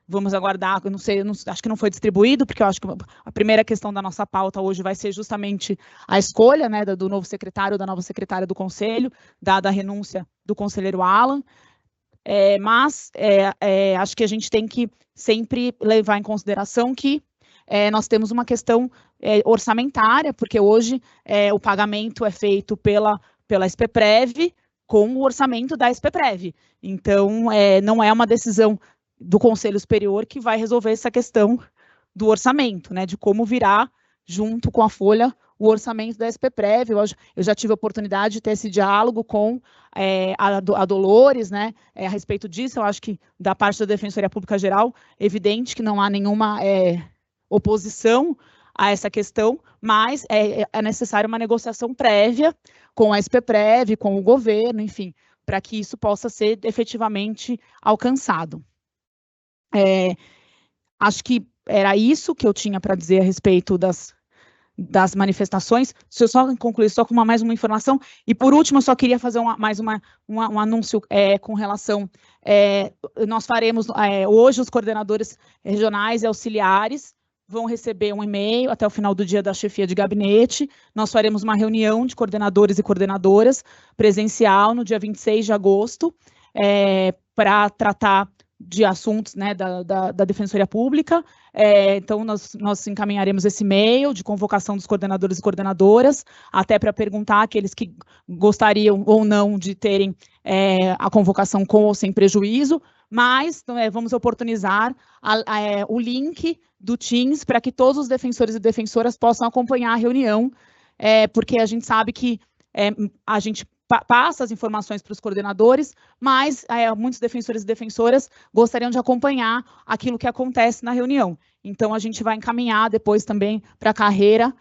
Speaker 1: vamos aguardar, eu não sei, acho que não foi distribuído, porque eu acho que a primeira questão da nossa pauta hoje vai ser justamente a escolha, né, do novo secretário ou da nova secretária do conselho, dada a renúncia do conselheiro Alan. Mas acho que a gente tem que sempre levar em consideração que nós temos uma questão orçamentária, porque hoje o pagamento é feito pela SPPrev com o orçamento da SPPrev. Então, não é uma decisão do Conselho Superior que vai resolver essa questão do orçamento, né, de como virá, junto com a folha, o orçamento da SPPrev. Eu já tive a oportunidade de ter esse diálogo com a Dolores, né, a respeito disso. Eu acho que, da parte da Defensoria Pública Geral, é evidente que não há nenhuma oposição a essa questão, mas é necessária uma negociação prévia com a SPPrev, com o governo, enfim, para que isso possa ser efetivamente alcançado. Acho que era isso que eu tinha para dizer a respeito das manifestações. Se eu só concluir só com mais uma informação, e por último eu só queria fazer um anúncio com relação, nós faremos, hoje os coordenadores regionais e auxiliares vão receber um e-mail até o final do dia da chefia de gabinete. Nós faremos uma reunião de coordenadores e coordenadoras presencial no dia 26 de agosto, para tratar de assuntos, né, da Defensoria Pública. Então, nós encaminharemos esse e-mail de convocação dos coordenadores e coordenadoras, até para perguntar àqueles que gostariam ou não de terem a convocação com ou sem prejuízo, mas vamos oportunizar o link do Teams para que todos os defensores e defensoras possam acompanhar a reunião, porque a gente sabe que a gente passa as informações para os coordenadores, mas muitos defensores e defensoras gostariam de acompanhar aquilo que acontece na reunião. Então, a gente vai encaminhar depois também para a carreira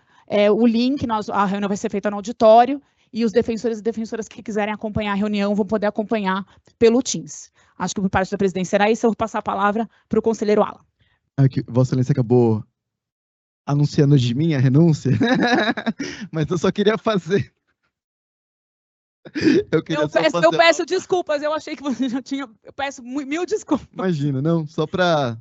Speaker 1: o link, a reunião vai ser feita no auditório, e os defensores e defensoras que quiserem acompanhar a reunião vão poder acompanhar pelo Teams. Acho que por parte da presidência era isso. Eu vou passar a palavra para o conselheiro Alan.
Speaker 5: Aqui, Vossa Excelência acabou anunciando de mim a renúncia, mas eu só queria fazer. Eu
Speaker 1: peço desculpas, eu achei que você já tinha. Eu peço mil desculpas.
Speaker 5: Imagina, não, só para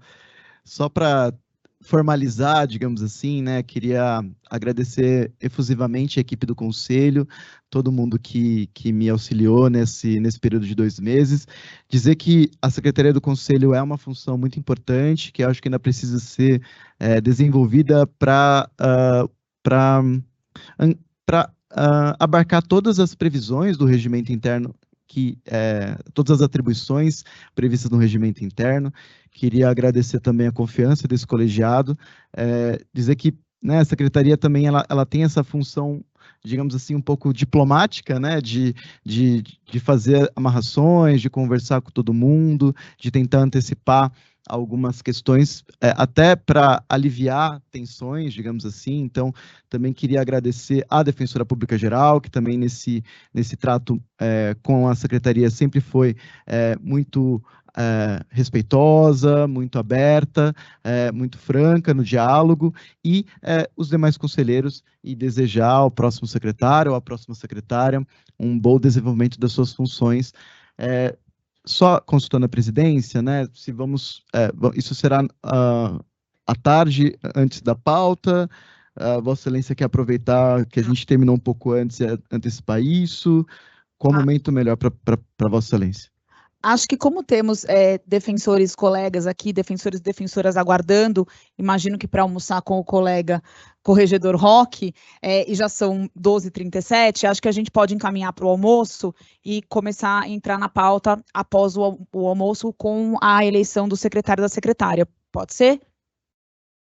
Speaker 5: formalizar, digamos assim, né? Queria agradecer efusivamente a equipe do Conselho, todo mundo que me auxiliou nesse período de 2 meses. Dizer que a Secretaria do Conselho é uma função muito importante, que eu acho que ainda precisa ser desenvolvida para abarcar todas as previsões do regimento interno, todas as atribuições previstas no regimento interno. Queria agradecer também a confiança desse colegiado, dizer que, né, a secretaria também ela tem essa função, digamos assim, um pouco diplomática, né, de fazer amarrações, de conversar com todo mundo, de tentar antecipar algumas questões, até para aliviar tensões, digamos assim. Então, também queria agradecer à Defensora Pública Geral, que também nesse trato com a Secretaria sempre foi muito respeitosa, muito aberta, muito franca no diálogo, e os demais conselheiros, e desejar ao próximo secretário ou à próxima secretária um bom desenvolvimento das suas funções. Só consultando a presidência, né, isso será à tarde, antes da pauta. Vossa Excelência quer aproveitar que a gente terminou um pouco antes e antecipar isso? Qual o momento melhor para Vossa Excelência?
Speaker 1: Acho que como temos defensores, colegas aqui, defensores e defensoras aguardando, imagino que para almoçar com o colega corregedor Roque, e já são 12h37, acho que a gente pode encaminhar para o almoço e começar a entrar na pauta após o almoço com a eleição do secretário da secretária. Pode ser?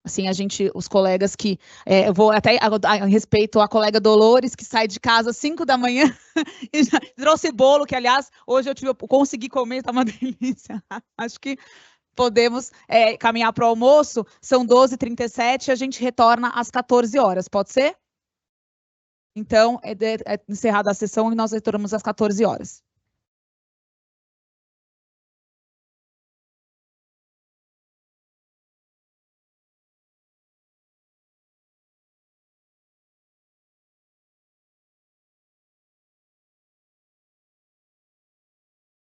Speaker 1: Assim, os colegas que, eu vou até a respeito à colega Dolores, que sai de casa às 5 da manhã e já trouxe bolo, que, aliás, hoje eu consegui comer, está uma delícia. Acho que podemos caminhar para o almoço, são 12h37, a gente retorna às 14 horas, pode ser? Então, encerrada a sessão e nós retornamos às 14 horas.